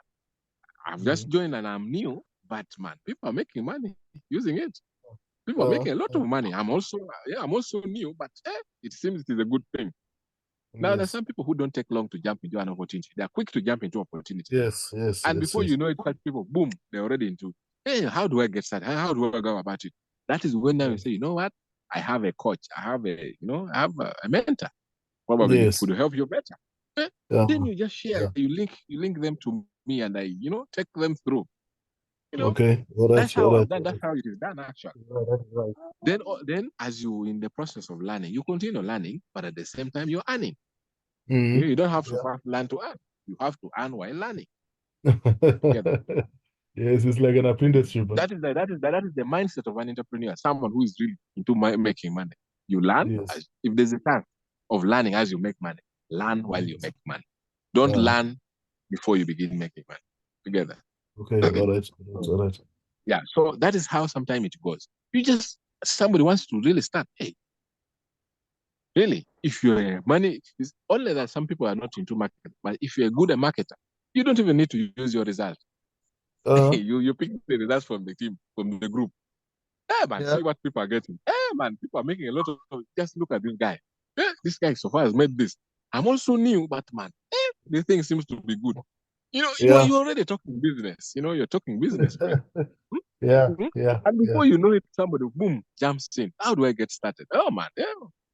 I've just joined and I'm new, but man, people are making money using it. People are making a lot of money. I'm also new, but it seems it is a good thing. Now, there's some people who don't take long to jump into an opportunity. They're quick to jump into opportunity. Yes. And before you know it, such people, boom, they're already into, hey, how do I get started? How do I go about it? That is when now you say, you know what? I have a coach. I have a mentor. Probably could help you better. Then you just share. You link them to me, and I, take them through. Okay. All right. That's how it is done, actually. Right. Then, as you in the process of learning, you continue learning, but at the same time you're earning. Mm-hmm. You don't have to learn to earn. You have to earn while learning. Yes, it's like an apprenticeship. That is the mindset of an entrepreneur. Someone who is really into making money. You learn. If there's a chance of learning as you make money, learn while you make money. Don't learn before you begin making money. Together. Okay. All right. Yeah. So that is how sometimes it goes. Somebody wants to really start. Hey, really, if you're money, it's only that some people are not into marketing. But if you're a good marketer, you don't even need to use your result. You pick the results from the team, from the group. Hey, man, see what people are getting. Hey, man, people are making a lot of. Just look at this guy. Hey, this guy so far has made this. I'm also new, but man, the thing seems to be good. You're already talking business. You're talking business, man. And before you know it, somebody, boom, jumps in. How do I get started? Oh, man,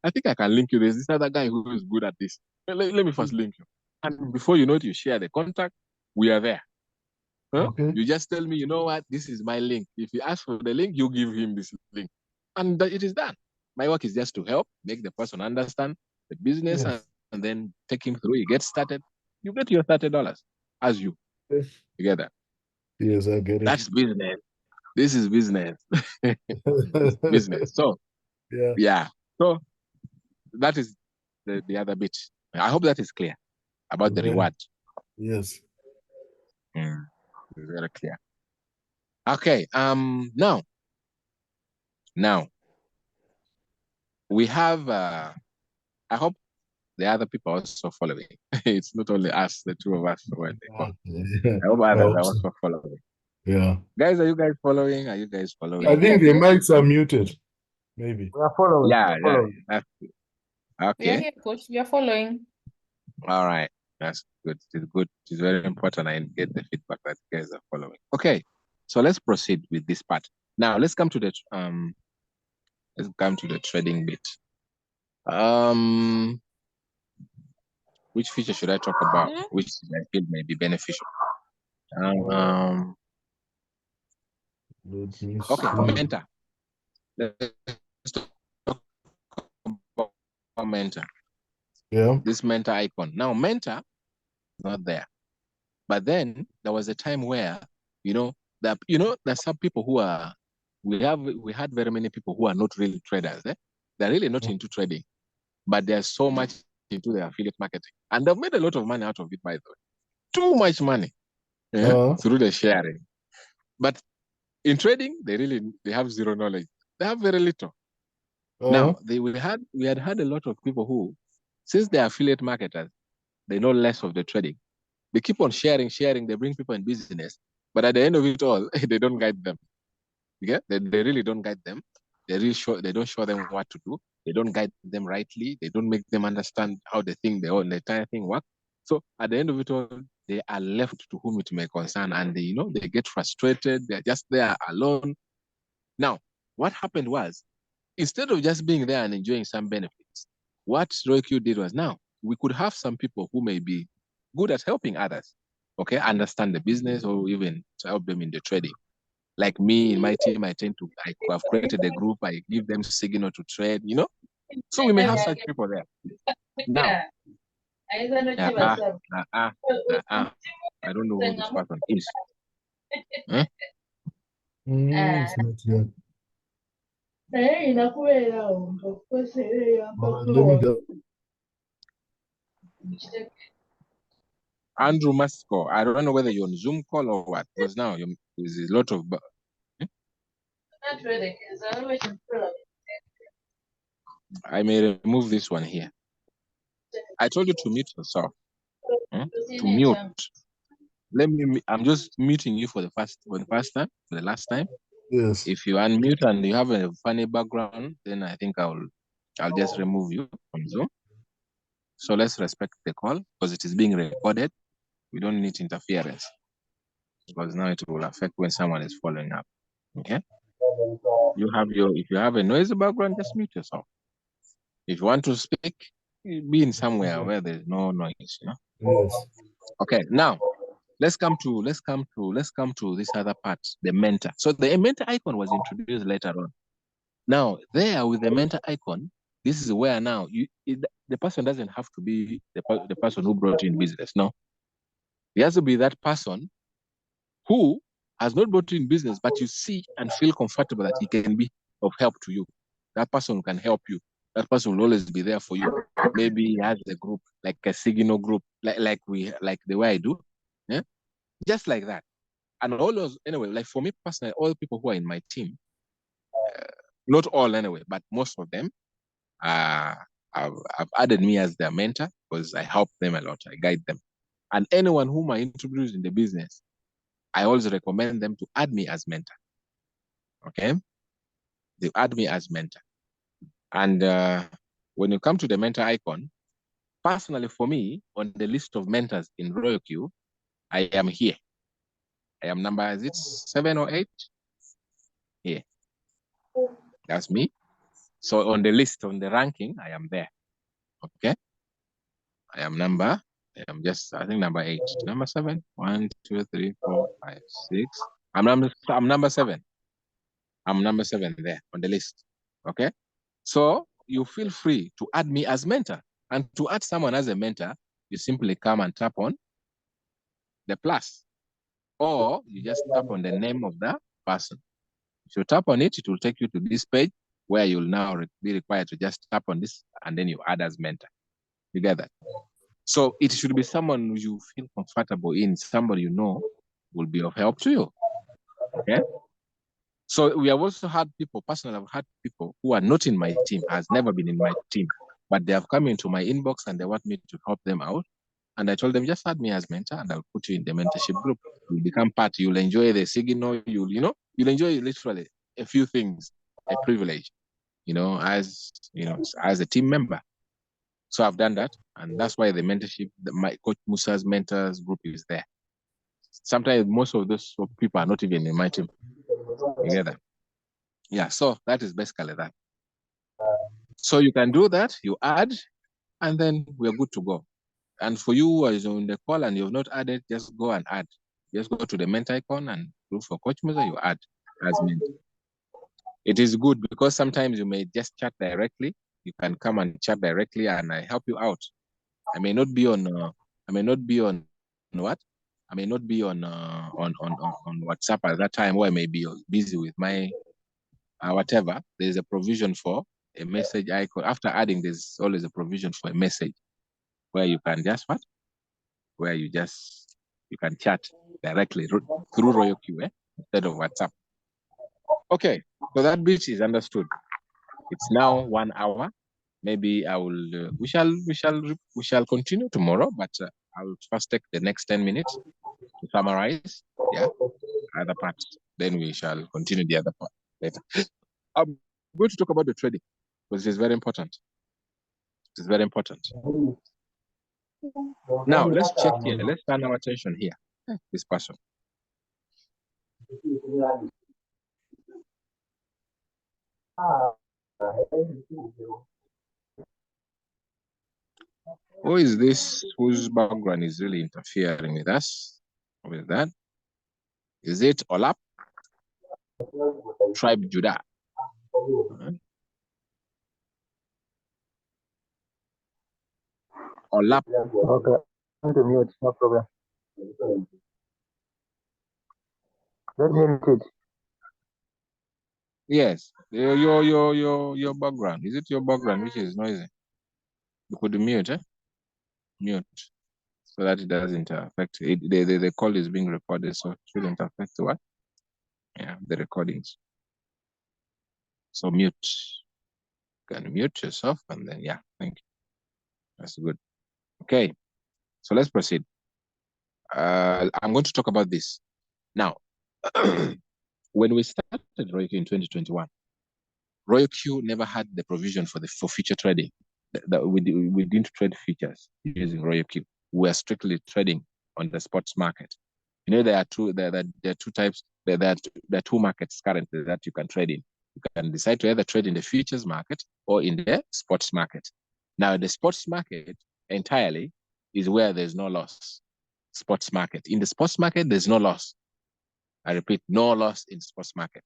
I think I can link you. There's this other guy who is good at this. Let me first link you. And before you know it, you share the contact. We are there. Okay. You just tell me, you know what, this is my link. If you ask for the link, you give him this link. And it is done. My work is just to help, make the person understand the business, and then take him through. He gets started. You get your $30 as you together. Yes, I get it. That's business. This is business. It's business. So, So, that is the other bit. I hope that is clear about the reward. Yes. It's very clear. Okay. Now we have. I hope the other people are also following. It's not only us, the two of us. I hope others are also following. Yeah. Guys, are you guys following? Are you guys following? I think the mics are muted. Maybe. We are following. Yeah. Okay. We are here, coach. We are following. All right. That's good. It's good. It's very important. I get the feedback that you guys are following. Okay. So let's proceed with this part. Now let's come to the trading bit. Which feature should I talk about? Which I feel may be beneficial? Okay, mentor. Let's talk about mentor. Yeah. This mentor icon. Now, mentor is not there. But then there was a time where, there's some people who are, we had very many people who are not really traders. They're really not into trading, but they're so much into their affiliate marketing. And they've made a lot of money out of it, by the way. Too much money through the sharing. But in trading, they have zero knowledge. They have very little. Now, we had a lot of people who, since they're affiliate marketers, they know less of the trading. They keep on sharing, they bring people in business, but at the end of it all, they don't guide them. Yeah, they really don't guide them. They don't show them what to do. They don't guide them rightly. They don't make them understand how the entire thing works. So at the end of it all, they are left to whom it may concern, and they get frustrated. They're just there alone. Now, what happened was, instead of just being there and enjoying some benefits, what RoyQ did was, now we could have some people who may be good at helping others, okay, understand the business or even to help them in the trading. Like me in my team, I have created a group, I give them signal to trade, So we may have such people there. Now, I don't know who this person is. Huh? It's not yet. Let me go. Andrew Masco. I don't know whether you're on Zoom call or what, because now there's a lot of. I may remove this one here. I told you to mute yourself. To mute. I'm just muting you for the last time. Yes. If you unmute and you have a funny background, then I think I'll just remove you from Zoom. So let's respect the call because it is being recorded. We don't need interference because now it will affect when someone is following up. Okay. If you have a noisy background, just mute yourself. If you want to speak, be in somewhere where there's no noise. Yes. Okay. Now let's come to this other part, the mentor. So the mentor icon was introduced later on. Now there with the mentor icon, this is where now the person doesn't have to be the person who brought in business. No, he has to be that person who has not brought you in business, but you see and feel comfortable that he can be of help to you. That person can help you. That person will always be there for you. Maybe he has a group, like a signal group, like the way I do. Yeah? Just like that. And all those, anyway, like for me personally, all the people who are in my team, not all anyway, but most of them, have added me as their mentor because I help them a lot. I guide them. And anyone whom I introduce in the business, I always recommend them to add me as mentor. Okay? They add me as mentor. And when you come to the mentor icon, personally for me, on the list of mentors in RoyalQ, I am here. I am number, is it 7 or 8? Here. That's me. So on the list, on the ranking, I am there. Okay? I think number 8. Number 7. 1, 2, 3, 4, 5, 6. I'm number 7. I'm number 7 there on the list. Okay? So you feel free to add me as mentor. And to add someone as a mentor, you simply come and tap on the plus. Or you just tap on the name of the person. If you tap on it, it will take you to this page where you'll now be required to just tap on this and then you add as mentor. You get that? So it should be someone you feel comfortable in, somebody you know will be of help to you. Okay? So we have also had people, personally, I've had people who are not in my team, has never been in my team, but they have come into my inbox and they want me to help them out. And I told them, just add me as mentor and I'll put you in the mentorship group. You'll become part, you'll enjoy the signal, you'll enjoy literally a few things, a privilege, as a team member. So I've done that, and that's why the mentorship, my Coachmusa's mentors group is there. Sometimes most of those people are not even in my team together. Yeah, so that is basically that. So you can do that, you add, and then we're good to go. And for you who is on the call and you've not added, just go and add. Just go to the mentor icon and look for Coachmusa, you add as mentor. It is good because sometimes you may just chat directly. You can come and chat directly and I help you out. I may not be on what? I may not be on on WhatsApp at that time, or I may be busy with my whatever. There's a provision for a message icon. After adding, there's always a provision for a message where you can just what? Where you can chat directly through Royal Q instead of WhatsApp. Okay, so that bit is understood. It's now 1 hour. Maybe I will. We shall continue tomorrow, but I will first take the next 10 minutes to summarize. Yeah, other parts. Then we shall continue the other part later. I'm going to talk about the trading because it is very important. It is very important. Now let's check here. Let's turn our attention here. This person. Who is this whose background is really interfering with us? With that? Is it Olap? Tribe Judah. Olap. Okay, I'm to mute, no problem. Let me mute it. Yes. Your background. Is it your background which is noisy? You could mute, Mute. So that it doesn't affect it. The call is being recorded, so it shouldn't affect what? Yeah, the recordings. So mute. You can mute yourself and then yeah, thank you. That's good. Okay. So let's proceed. I'm going to talk about this. Now, when we started Royal Q in 2021, Royal Q never had the provision for future trading. We didn't trade futures using Royal Q. We are strictly trading on the sports market. You know, there are two types. There are two markets currently that you can trade in. You can decide to either trade in the futures market or in the sports market. Now, the sports market entirely is where there's no loss. Sports market. In the sports market, there's no loss. I repeat, no loss in sports market.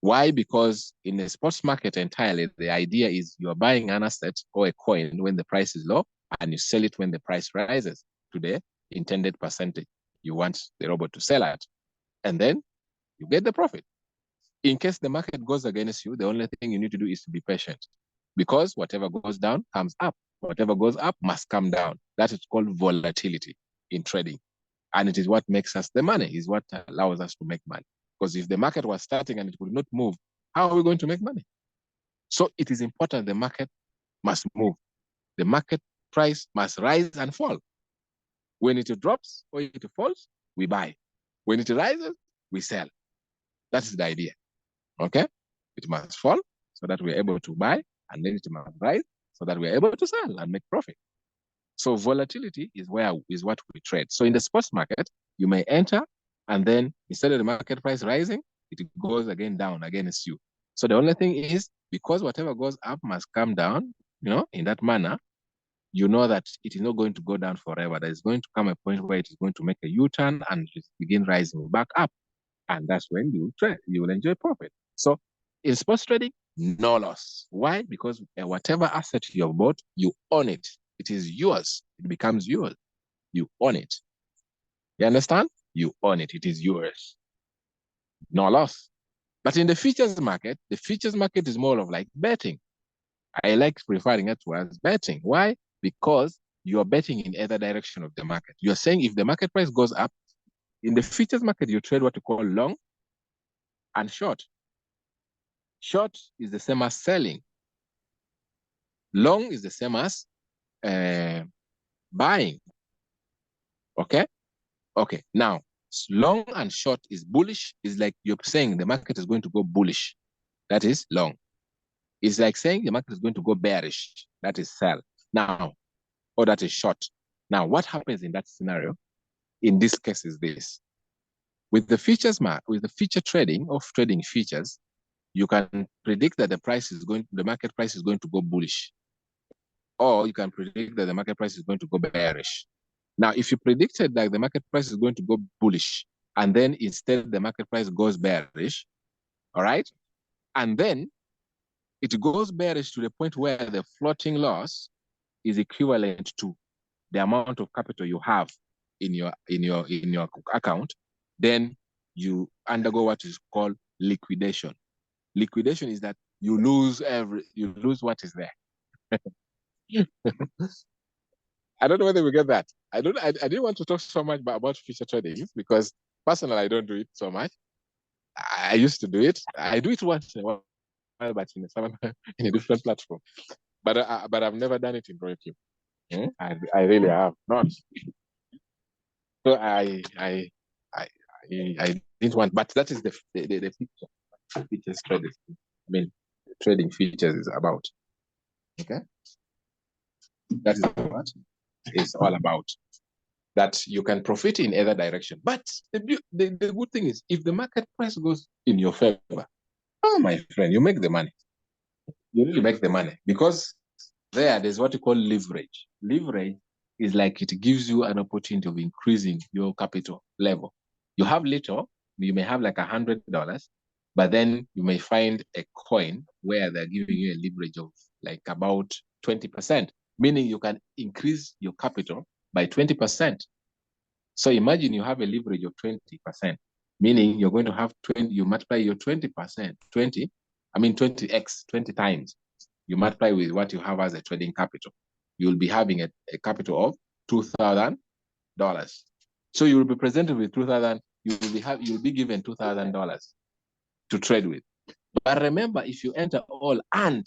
Why? Because in the sports market entirely, the idea is you're buying an asset or a coin when the price is low and you sell it when the price rises to the intended percentage you want the robot to sell at. And then you get the profit. In case the market goes against you, the only thing you need to do is to be patient because whatever goes down comes up. Whatever goes up must come down. That is called volatility in trading. And it is what makes us the money, is what allows us to make money. Because if the market was starting and it would not move, how are we going to make money? So it is important the market must move. The market price must rise and fall. When it drops or it falls, we buy. When it rises, we sell. That is the idea. Okay? It must fall so that we're able to buy, and then it must rise so that we're able to sell and make profit. So volatility is what we trade. So in the sports market, you may enter, and then instead of the market price rising, it goes again down against you. So the only thing is, because whatever goes up must come down, in that manner, you know that it is not going to go down forever. There's going to come a point where it is going to make a U-turn and begin rising back up. And that's when you trade, you will enjoy profit. So in sports trading, no loss. Why? Because whatever asset you have bought, you own it. It is yours. It becomes yours. You own it. You understand? You own it. It is yours. No loss. But in the futures market is more of like betting. I like referring it to as betting. Why? Because you're betting in either direction of the market. You're saying if the market price goes up, in the futures market, you trade what you call long and short. Short is the same as selling. Long is the same as buying. Okay? Okay. Now, long and short is bullish. Is like you're saying the market is going to go bullish. That is long. It's like saying the market is going to go bearish. That is sell. Now, or that is short. Now, what happens in that scenario? In this case is this. With the feature trading of trading features, you can predict that the market price is going to go bullish, or you can predict that the market price is going to go bearish. Now, if you predicted that the market price is going to go bullish, and then instead the market price goes bearish, all right, and then it goes bearish to the point where the floating loss is equivalent to the amount of capital you have in your account, then you undergo what is called liquidation. Liquidation is that you lose what is there. I don't know whether we get that. I didn't want to talk so much about future trading because personally I don't do it so much. I used to do it. I do it once in a while, but in a different platform. But I've never done it in Royalty. I really have not. So I didn't want, but that is the features trading. I mean, trading features is about. Okay, that is what it's all about. That you can profit in either direction. But the good thing is, if the market price goes in your favor, oh my friend, you make the money. You really make the money because there's what you call leverage. Leverage is like it gives you an opportunity of increasing your capital level. You have little, you may have like $100, but then you may find a coin where they're giving you a leverage of like about 20%, meaning you can increase your capital by 20%. So imagine you have a leverage of 20%, meaning you're going to have 20, you multiply your 20%, 20x, 20 times. You multiply with what you have as a trading capital. You'll be having a capital of $2,000. So you will be presented with $2,000. You'll be given $2,000 to trade with. But remember, if you enter all and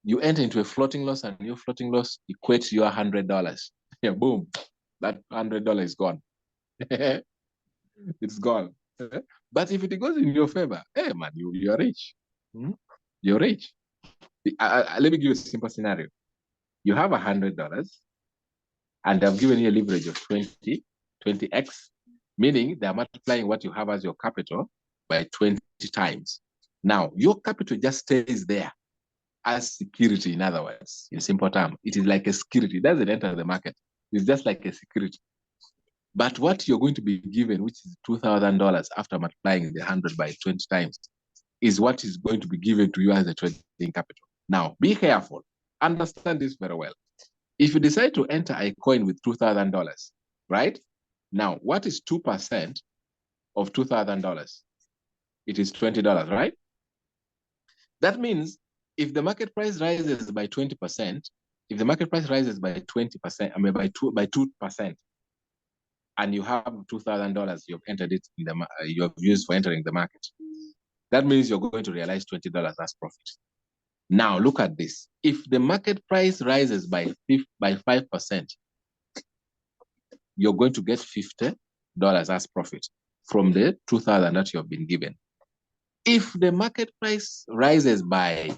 you enter into a floating loss and your floating loss equates your $100, yeah, boom, that $100 is gone. It's gone. But if it goes in your favor, hey man, you're rich. You're rich. Let me give you a simple scenario. You have $100 and they've given you a leverage of 20x, meaning they're multiplying what you have as your capital by 20 times. Now, your capital just stays there as security, in other words, in simple terms. It is like a security. It doesn't enter the market. It's just like a security. But what you're going to be given, which is $2,000 after multiplying the 100 by 20 times, is what is going to be given to you as a trading capital. Now, be careful. Understand this very well. If you decide to enter a coin with $2,000, right? Now, what is 2% of $2,000? It is $20, right? That means if the market price rises by 20%, if the market price rises by 20%, I mean by 2%, and you have $2,000, you've entered it in you have used for entering the market, that means you're going to realize $20 as profit. Now look at this. If the market price rises by 5%, you're going to get $50 as profit from the 2,000 that you have been given. If the market price rises by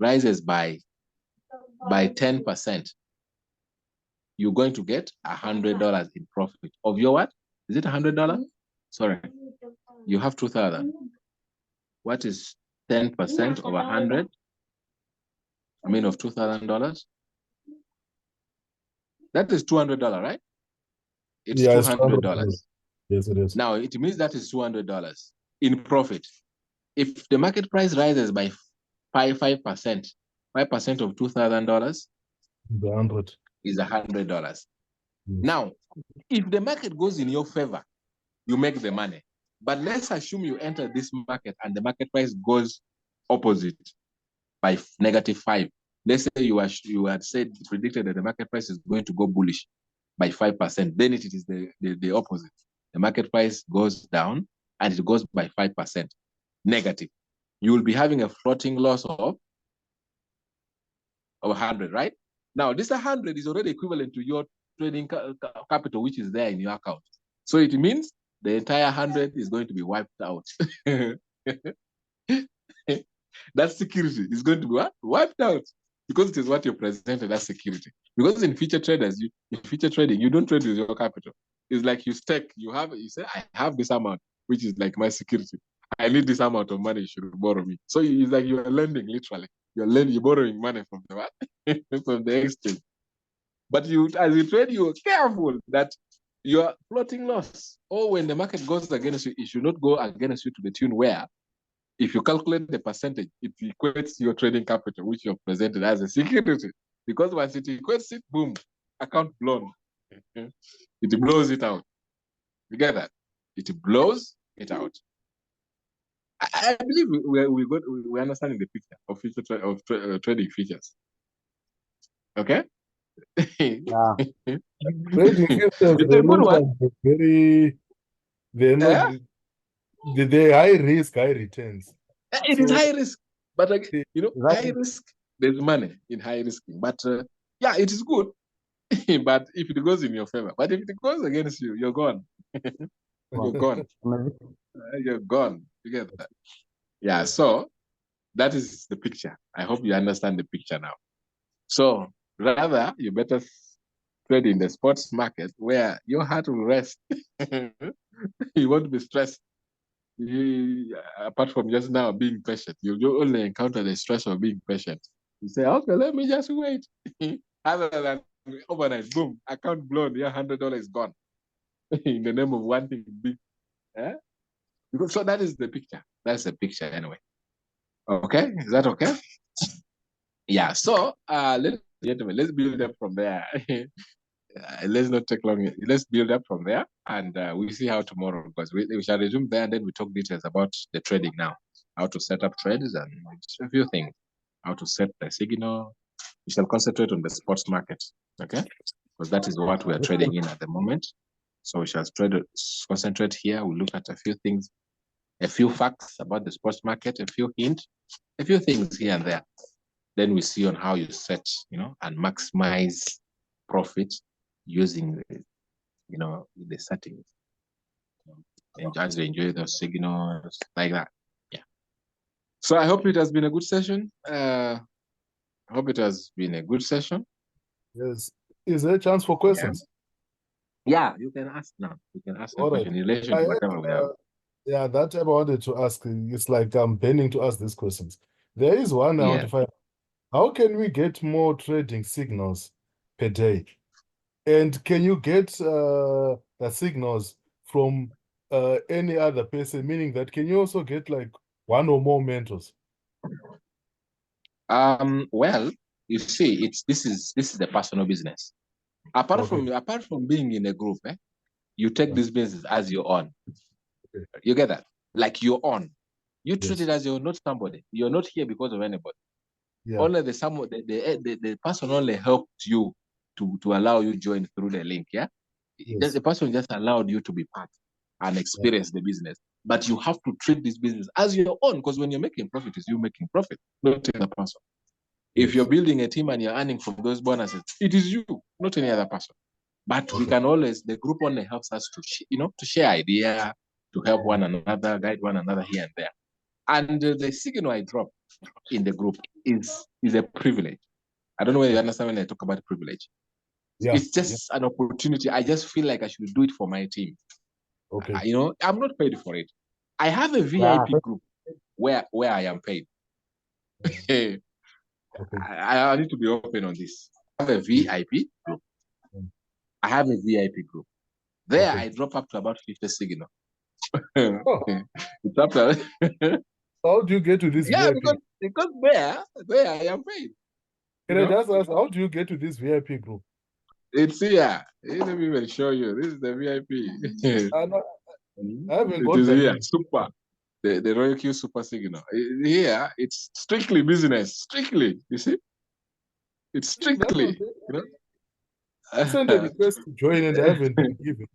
10%, you're going to get $100 in profit of your what? Is it $100? Sorry, you have 2,000. What is 10% of 100? I mean, of $2,000? That is $200, right? It's $200. Yes, it is. Now, it means that is $200 in profit. If the market price rises by 5%, 5% of $2,000 The 100 is $100. Yes. Now, if the market goes in your favor, you make the money. But let's assume you enter this market and the market price goes opposite by -5. Let's say you had predicted that the market price is going to go bullish by 5%. Then it is the opposite. The market price goes down and it goes by 5% negative. You will be having a floating loss of 100, right? Now, this 100 is already equivalent to your trading capital, which is there in your account. So it means the entire 100 is going to be wiped out. That security is going to be what? Wiped out. because it is what you presented as security. Because in future traders, in future trading, you don't trade with your capital. It's like you stake. You say, I have this amount, which is like my security. I need this amount of money. You should borrow me. So it's like you are lending, literally. You're borrowing money from the what? From the exchange. But as you trade, you're careful that you're floating loss. Or when the market goes against you, it should not go against you to the tune where, if you calculate the percentage, it equates your trading capital, which you've presented as a security. Because once it equates it, boom, account blown. It blows it out. You get that? It blows it out. I believe we're understanding the picture of trading features. Okay? Yeah. Trading futures, It's they a good look one. like they're not, Yeah? they're high risk, high returns. It is So, high risk. But high Exactly. risk, there's money in high risk. But yeah, it is good. But if it goes in your favor, but if it goes against you, you're gone. You're gone. You're gone. You get that? Yeah. So that is the picture. I hope you understand the picture now. So rather, you better trade in the sports market where your heart will rest. You won't be stressed. Apart from just now being patient, you only encounter the stress of being patient. You say, okay, let me just wait. Other than overnight, boom, account blown, your $100 is gone in the name of wanting big. Eh? So that is the picture. That's the picture anyway. Okay, is that okay? Yeah. So, gentlemen, let's build up from there. Let's not take long. Let's build up from there, and we see how tomorrow goes. We shall resume there, and then we talk details about the trading now, how to set up trades, and a few things, how to set the signal. We shall concentrate on the sports market, okay? Because that is what we are trading in at the moment. So we shall concentrate here. We'll look at a few things, a few facts about the sports market, a few hints, a few things here and there. Then we see on how you set, and maximize profit using the settings. And just enjoy those signals like that. Yeah. So I hope it has been a good session. I hope it has been a good session. yes. Is there a chance for questions? Yeah, you can ask now. You can ask a All right. question in relation to whatever we have. Yeah, that I wanted to ask. It's like I'm bending to ask these questions. There is one I want to Yeah. find. How can we get more trading signals per day? And can you get the signals from any other person? Meaning that can you also get like one or more mentors? Well, you see, this is the personal business. Apart Okay. from being in a group, you take this business as your own. Okay. You get that? Like your own. You treat Yes. it as you're not somebody. You're not here because of anybody. Yeah. Only the person only helped you to allow you join through the link. Yeah. Yes. The person just allowed you to be part and experience the business. But you have to treat this business as your own, because when you're making profit, it's you making profit, not the other person. If you're Yes. building a team and you're earning from those bonuses, it is you, not any other person. But we can always, the group only helps us to share idea, to help one another, guide one another here and there. And the signal I drop in the group is a privilege. I don't know whether you understand when I talk about privilege. Yeah. It's just an opportunity. I just feel like I should do it for my team. Okay. I'm not paid for it. I have a VIP group where I am paid. Okay. I need to be open on this. I have a VIP group. I have a VIP group. There, Okay. I drop up to about 50 signal. Oh, It's up to how do you get to this yeah, VIP? because there I am paid. Can I just ask, how do you get to this VIP group? It's here. Let me even show you. This is the VIP. I haven't It got is the here. link. Super. The Royal Q Super Signal. Here, it's strictly business. Strictly. You see? It's That was strictly, it. you I sent a know. request to join and I haven't been given.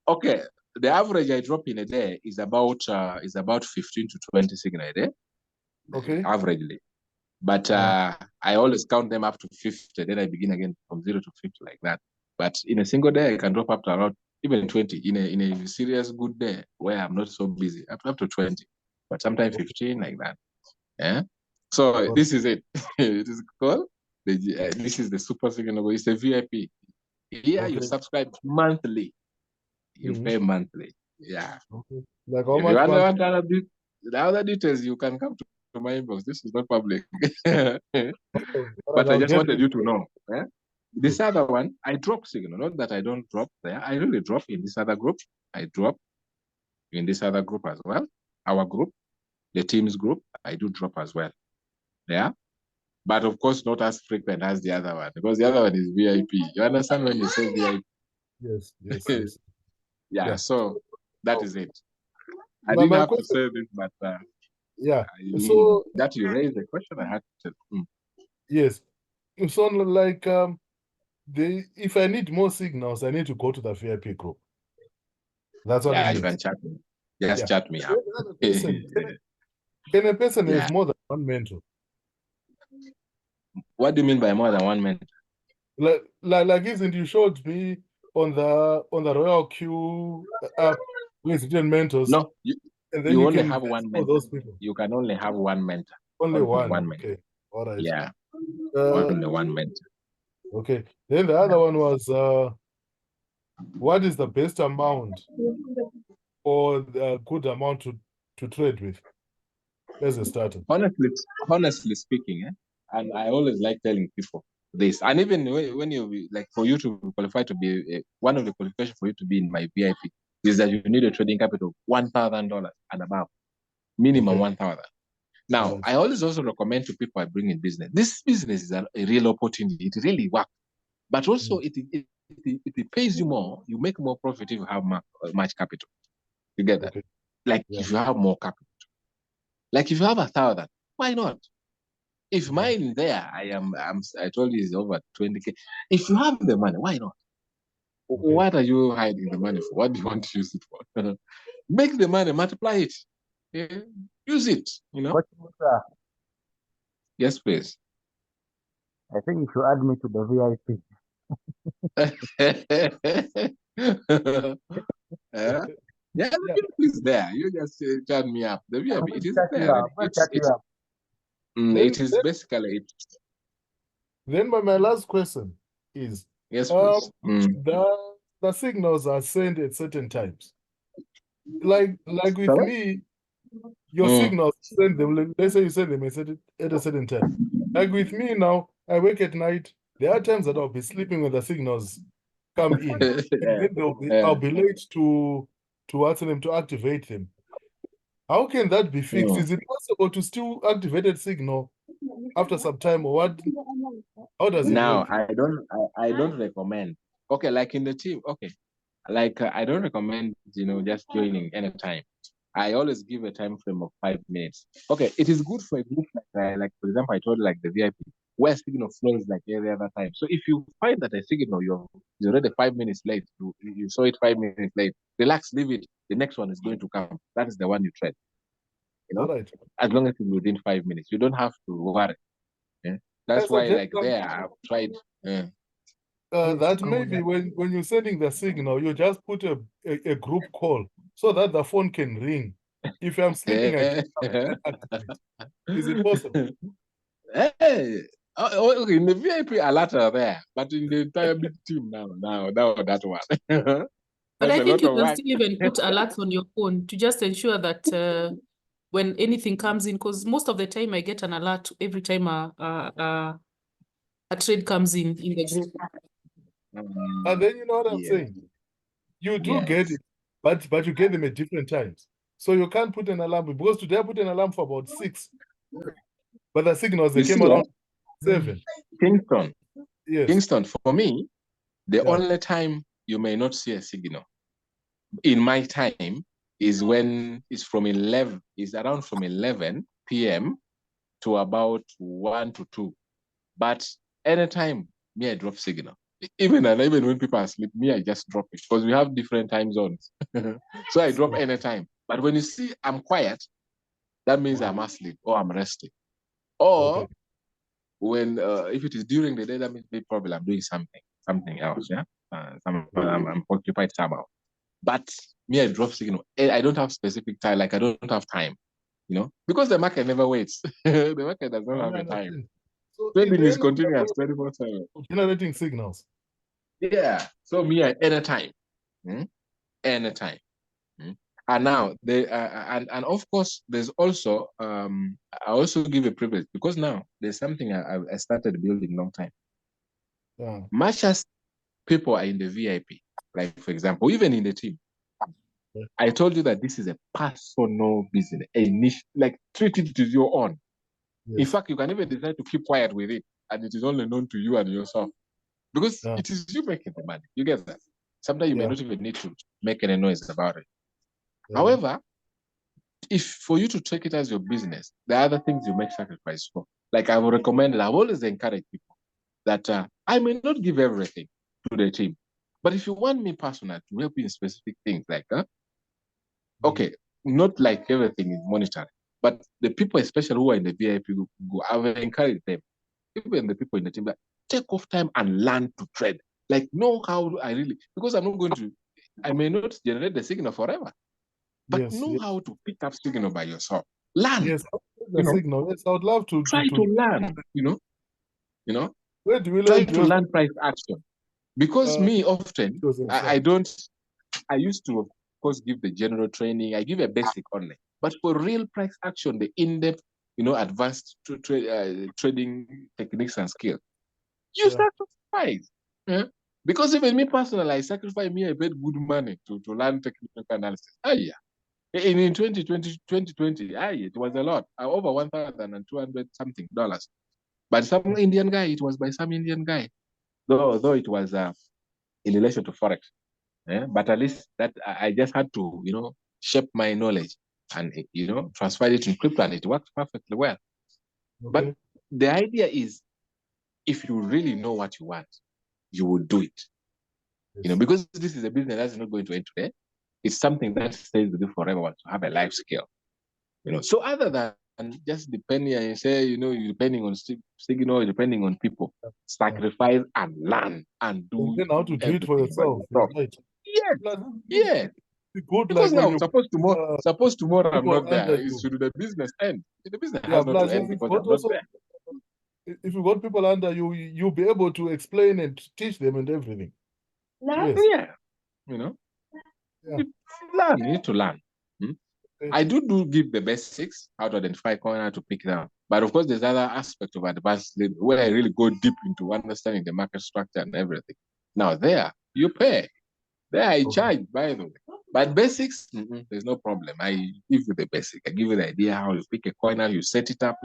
Okay. The average I drop in a day is about 15 to 20 signal a day. Okay. Averagely. But I always count them up to 50. Then I begin again from 0 to 50 like that. But in a single day, I can drop up to around even 20 in a serious good day where I'm not so busy, up to 20, but sometimes 15 like that. Yeah. So this is it. It is called This is the super signal. It's a VIP. Here you Okay. subscribe monthly. You Mhm. pay monthly. Yeah. Okay. Like how If you much month? want the other details, you can come to my inbox. This is not public. Okay. All right, But I I'll just get wanted this. you to know. Eh? This other one, I drop signal. Not that I don't drop there. I really drop in this other group. I drop in this other group as well. Our group, the team's group, I do drop as well. Yeah. But of course, not as frequent as the other one, because the other one is VIP. You understand when you say VIP? Yes, yes. Yeah. Yeah. So that Oh, is it. I my, didn't my have to question, say this, but yeah. So that you raised the question, I had to. yes. So like if I need more signals, I need to go to the VIP group. That's what it Yeah, you means. can chat me. Just Yeah. chat me up. Then another question, can a person Yeah. have more than one mentor? What do you mean by more than one mentor? Like isn't you showed me on the Royal Q app with written mentors, No, and then you you only can have invest one all mentor. those people. You can only have one mentor. Only Only one. one mentor. Okay. All right. Yeah, Uh, only one mentor. okay. Then the other one was what is the best amount or the good amount to trade with as a starter? Honestly speaking, and I always like telling people this, and even when you like for you to qualify to be one of the qualifications for you to be in my VIP is that you need a trading capital of $1,000 and above, minimum Okay. 1,000. Now, All right. I always also recommend to people I bring in business. This business is a real opportunity. It really works, but also it pays you more. You make more profit if you have much capital. You get that? Okay. Like Yeah. if you have more capital, like if you have 1,000, why not? If mine there, I told you is over 20K. If you have the money, why not? Okay. What are you hiding the money for? What do you want to use it for? Make the money, multiply it. Yeah? Use it, Coachmusa, Yes, please. I think you should add me to the VIP. Yeah, yeah, the Yeah. VIP is there. You just turn me up. The I'm VIP, going it to is chat you there. up. I'm going to chat you up. Then It is then, basically it. then my last question is Yes, um please. the signals are sent at certain times. Like with Sorry? me, your Mm. signals send them. Let's say you send them at a certain time. Like with me now, I work at night. There are times that I'll be sleeping when the signals come in, and Yeah. then I'll Yeah. be late to answer them to activate them. How can that be fixed? Mm. Is it possible to still activate a signal after some time, or what? How does it Now, work? I don't recommend. Okay, like in the team. Okay, like I don't recommend just joining anytime. I always give a time frame of 5 minutes. Okay, it is good for a group like for example, I told you like the VIP where signal flows like every other time. So if you find that a signal you're already 5 minutes late, you saw it 5 minutes late, relax, leave it. The next one is going to come. That is the one you trade. You All know, right. as long as it's within 5 minutes, you don't have to worry. Yeah? I That's why suggest like there I've tried. Uh, that maybe when you're sending the signal, you just put a group call so that the phone can ring. If I'm sleeping, I can activate. Is it possible? Hey, okay, in the VIP a lot are there, but in the entire big team now that one. But That's I a think lot you of can work. still even put alerts on your phone to just ensure that when anything comes in, because most of the time I get an alert every time a trade comes in the group. And then you know what I'm Yeah. saying? You do get Yes. it, but you get them at different times. So you can't put an alarm because today I put an alarm for about 6, but the signals they You see, came around 7. Kingston, Yes. Kingston, for me, the Yeah. only time you may not see a signal in my time is when it's from 11, is around from 11 p.m. to about 1 to 2. But anytime me, I drop signal. Even when people are asleep, me, I just drop it because we have different time zones. So I drop anytime. But when you see I'm quiet, that means I'm asleep or I'm resting. Okay. Or when if it is during the day, that means maybe probably I'm doing something else. Yeah, I'm occupied somehow. But me, I drop signal. I don't have specific time. Like I don't have time. Because the market never waits. The market does not I have a time. understand. So is Trading there is any other continuous way 24/7. of generating signals? Yeah. So me at any time. Anytime. And now and of course there's also I also give a privilege because now there's something I started building long time. Yeah. Much as people are in the VIP, like for example, even in the team, Yeah. I told you that this is a personal business, a niche, like treat it as your own. In Yes. fact, you can even decide to keep quiet with it, and it is only known to you and yourself because Yeah. it is you making the money. You get that? Sometimes you may Yeah. not even need to make any noise about it. Yeah. However, if for you to take it as your business, there are other things you make sacrifice for. Like I would recommend, I've always encouraged people that I may not give everything to the team, but if you want me personally to help you in specific things, like okay, not like everything is monetary, but the people, especially who are in the VIP, I've encouraged them, even the people in the team, that take off time and learn to trade. Like, know how I really, because I'm not going to, I may not generate the signal forever, but Yes. know Yes. how to pick up signal by yourself. Learn, Yes. you The know, signal. Yes, I would love to try to learn, you know, where do we try learn to learn price action. Because me often, Joseph, I don't, I used to, of course, give the general training. I give a basic only. But for real price action, the in-depth, advanced trading techniques and skills, you Yeah. sacrifice. Yeah? Because even me personally, I sacrifice me, I paid good money to learn technical analysis. Yeah. In 2020, it was a lot, over 1,200 something dollars. But some Indian guy, it was by some Indian guy, though it was in relation to forex. But at least that I just had to, shape my knowledge and transfer it in crypto, and it worked perfectly well. But Okay. the idea is, if you really know what you want, you will do it. Yes. Because this is a business that's not going to end today. It's something that stays with you forever to have a life skill. So other than just depending, and you say, you're depending on signal, depending on people, Yeah. sacrifice and learn and And do then how to do it for everything by yourself. yourself. Right. Yes, Plus, yes. it's good, Because like when now, you suppose tomorrow I'm people not under there. you. Should the business end? The business Yeah. has not to Plus, end if you've because got I'm not also, there. if you got people under you, you'll be able to explain and teach them and everything. Yes. Yeah, Yeah. you need to learn. I do give the basics, how to identify coin, how to pick it up. But of course, there's other aspect of advanced where I really go deep into understanding the market structure and everything. Now there, you pay. There I charge, by the way. But basics, there's no problem. I give you the basic. I give you the idea how you pick a coin, how you set it up.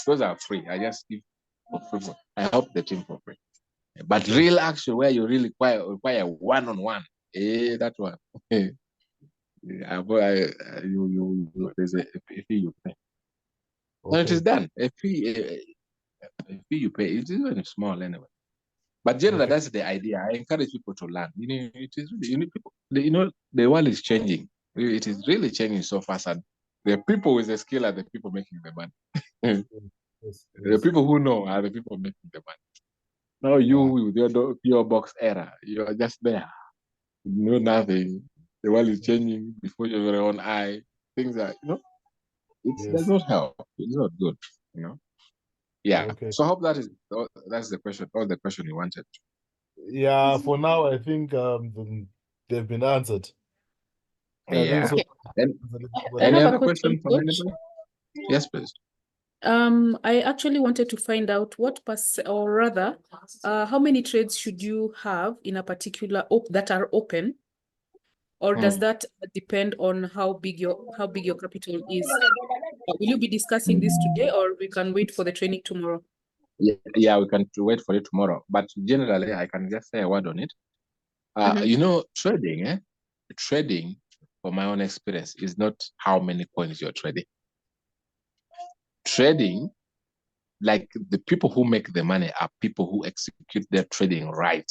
Those are free. I just give for free. I help the team for free. But real action where you really require one-on-one, that one. There's a fee you pay. And it is done. A fee you pay. It's even small anyway. But generally, that's the idea. I encourage people to learn. It is really, people, the world is changing. It is really changing so fast. And the people with the skill are the people making the money. The people who know are the people making the money. Now you with your PO box error, you are just there. You know nothing. The world is changing before your very own eye. Things are, it does not help. It's not good, Yeah. Okay. So I hope that's the question, all the question you wanted. Yeah, for now, I think they've been answered. Yeah, Yeah. Okay. I Any have a other question, question from Coach. anybody? Yes, please. I actually wanted to find out or rather, how many trades should you have in a particular that are open, or does that depend on how big your capital is? Will you be discussing this today, or we can wait for the training tomorrow? Yeah, we can wait for it tomorrow. But generally, I can just say a word on it. Trading, from my own experience, is not how many coins you're trading. Trading, like the people who make the money are people who execute their trading right.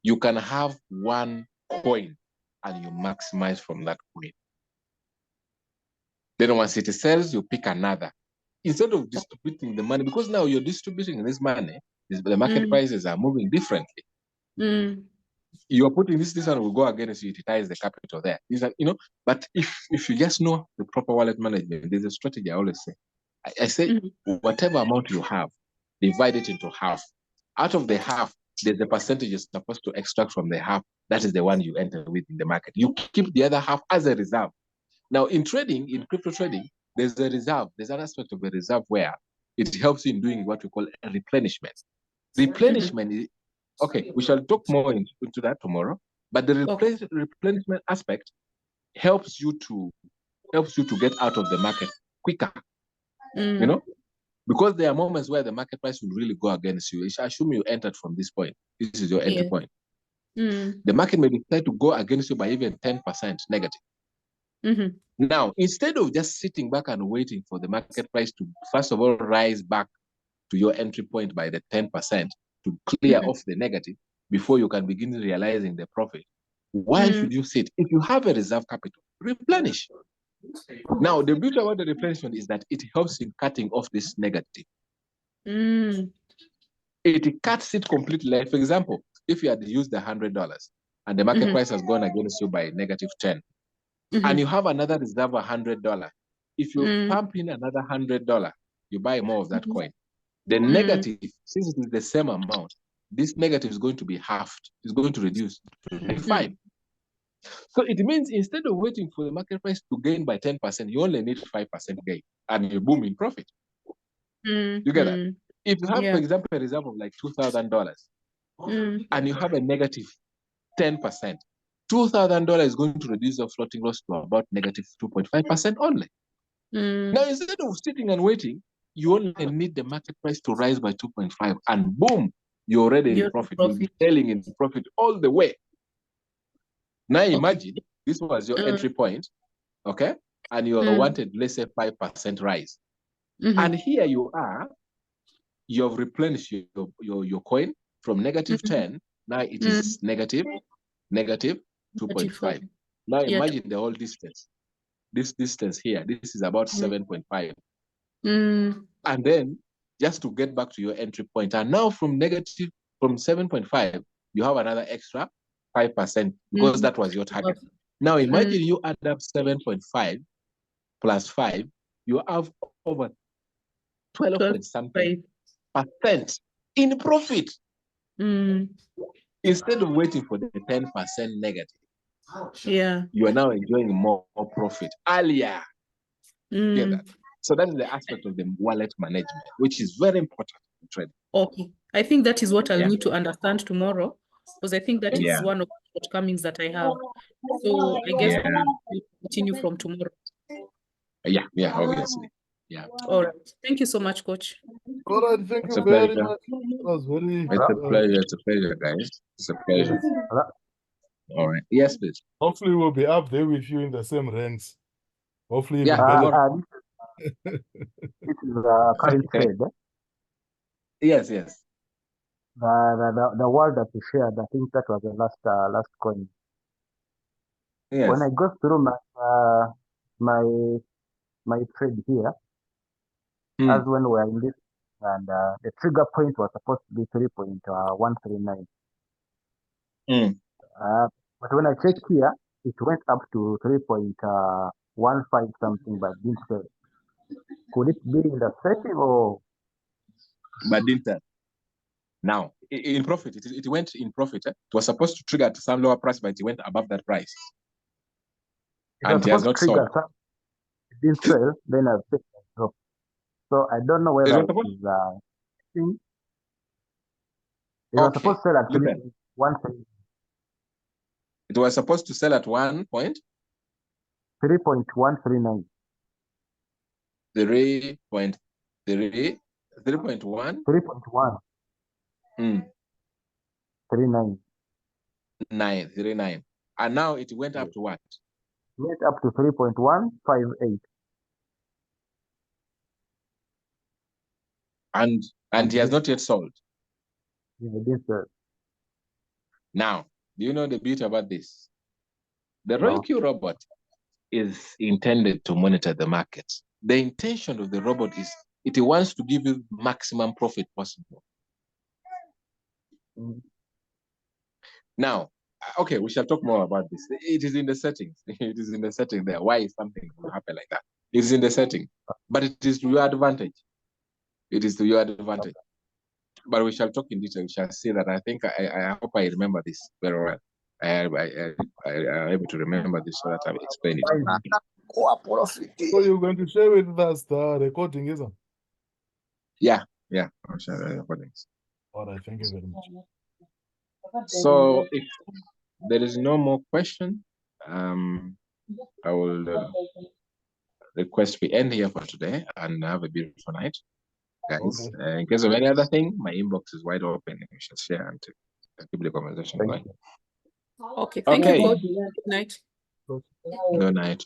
You can have one coin and you maximize from that coin. Then once it sells, you pick another. Instead of distributing the money, because now you're distributing this money, the market prices are moving differently. You are putting this one will go against you, utilize the capital there. But if you just know the proper wallet management, there's a strategy I always say. I say, whatever amount you have, divide it into half. Out of the half, there's a percentage you're supposed to extract from the half. That is the one you enter with in the market. You keep the other half as a reserve. Now, in trading, in crypto trading, there's a reserve. There's an aspect of a reserve where it helps you in doing what we call a replenishment. Replenishment is, okay, we shall talk more into that tomorrow, but the replenishment aspect helps you to get out of the market quicker. You know, because there are moments where the market price will really go against you. Assume you entered from this point. This is your entry point. The market may decide to go against you by even 10% negative. Now, instead of just sitting back and waiting for the market price to, first of all, rise back to your entry point by the 10% to clear off the negative before you can begin realizing the profit, why should you sit? If you have a reserve capital, replenish. Now, the beauty about the replenishment is that it helps in cutting off this negative. It cuts it completely. Like, for example, if you had used the $100 and the market price has gone against you by -10, and you have another reserve $100, if you pump in another $100, you buy more of that coin. The negative, since it is the same amount, this negative is going to be halved. It's going to reduce to -5. So it means instead of waiting for the market price to gain by 10%, you only need 5% gain, and you boom in profit. You get that? If you have, for example, a reserve of like $2,000, and you have a negative 10%, $2,000 is going to reduce your floating loss to about -2.5% only. Now, instead of sitting and waiting, you only need the market price to rise by 2.5, and boom, you're already in profit. You'll be selling in profit all the way. Now imagine this was your entry point, okay? And you wanted, let's say, 5% rise. And here you are, you have replenished your coin from -10. Now it is negative 2.5. Now imagine the whole distance. This distance here, this is about 7.5. And then just to get back to your entry point, and now from 7.5, you have another extra 5% because that was your target. Now imagine you add up 7.5 plus 5, you have over 12.something percent in profit. Instead of waiting for the 10% negative, you are now enjoying more profit earlier. Get that? So that is the aspect of the wallet management, which is very important in trading. Okay, I think that is what I'll need to understand tomorrow, because I think that is one of the shortcomings that I have. So I guess we'll continue from tomorrow. Yeah, obviously. Yeah. All right. Thank you so much, Coach. All right, thank you very much. It was very. It's a pleasure. It's a pleasure, guys. It's a pleasure. Yes. All right. Yes, please. Hopefully, we'll be up there with you in the same ranks. Hopefully, even better. This is a current trade. Yes. The word that you shared, I think that was the last coin. Yes. When I go through my trade here, as when we're in this, and the trigger point was supposed to be 3.139. But when I check here, it went up to 3.15 something, but didn't sell. Could it be in the setting or? But didn't sell. Now, in profit, it went in profit. It was supposed to trigger at some lower price, but it went above that price. And it has not sold. It didn't sell, then I've taken a drop. So I don't know whether it is thing. It was supposed to sell at 3.1. It was supposed to sell at 1 point? 3.139. 3.1? 3.1. 39. And now it went up to what? It went up to 3.158. And he has not yet sold. Yeah, it did sell. Now, do you know the beauty about this? The RoyalQ robot is intended to monitor the markets. The intention of the robot is it wants to give you maximum profit possible. Now, okay, we shall talk more about this. It is in the settings. It is in the setting there. Why is something will happen like that? It is in the setting, but it is to your advantage. It is to your advantage. But we shall talk in detail. We shall see that. I think I hope I remember this very well. I am able to remember this so that I'll explain it. So you're going to share with us the recording, isn't it? Yeah, I'll share the recordings. All right, thank you very much. So if there is no more question, I will request we end here for today and have a beautiful night, guys. Okay. In case of any other thing, my inbox is wide open. We shall share and keep the conversation going. Okay, thank you, Coach. Good night. Good night.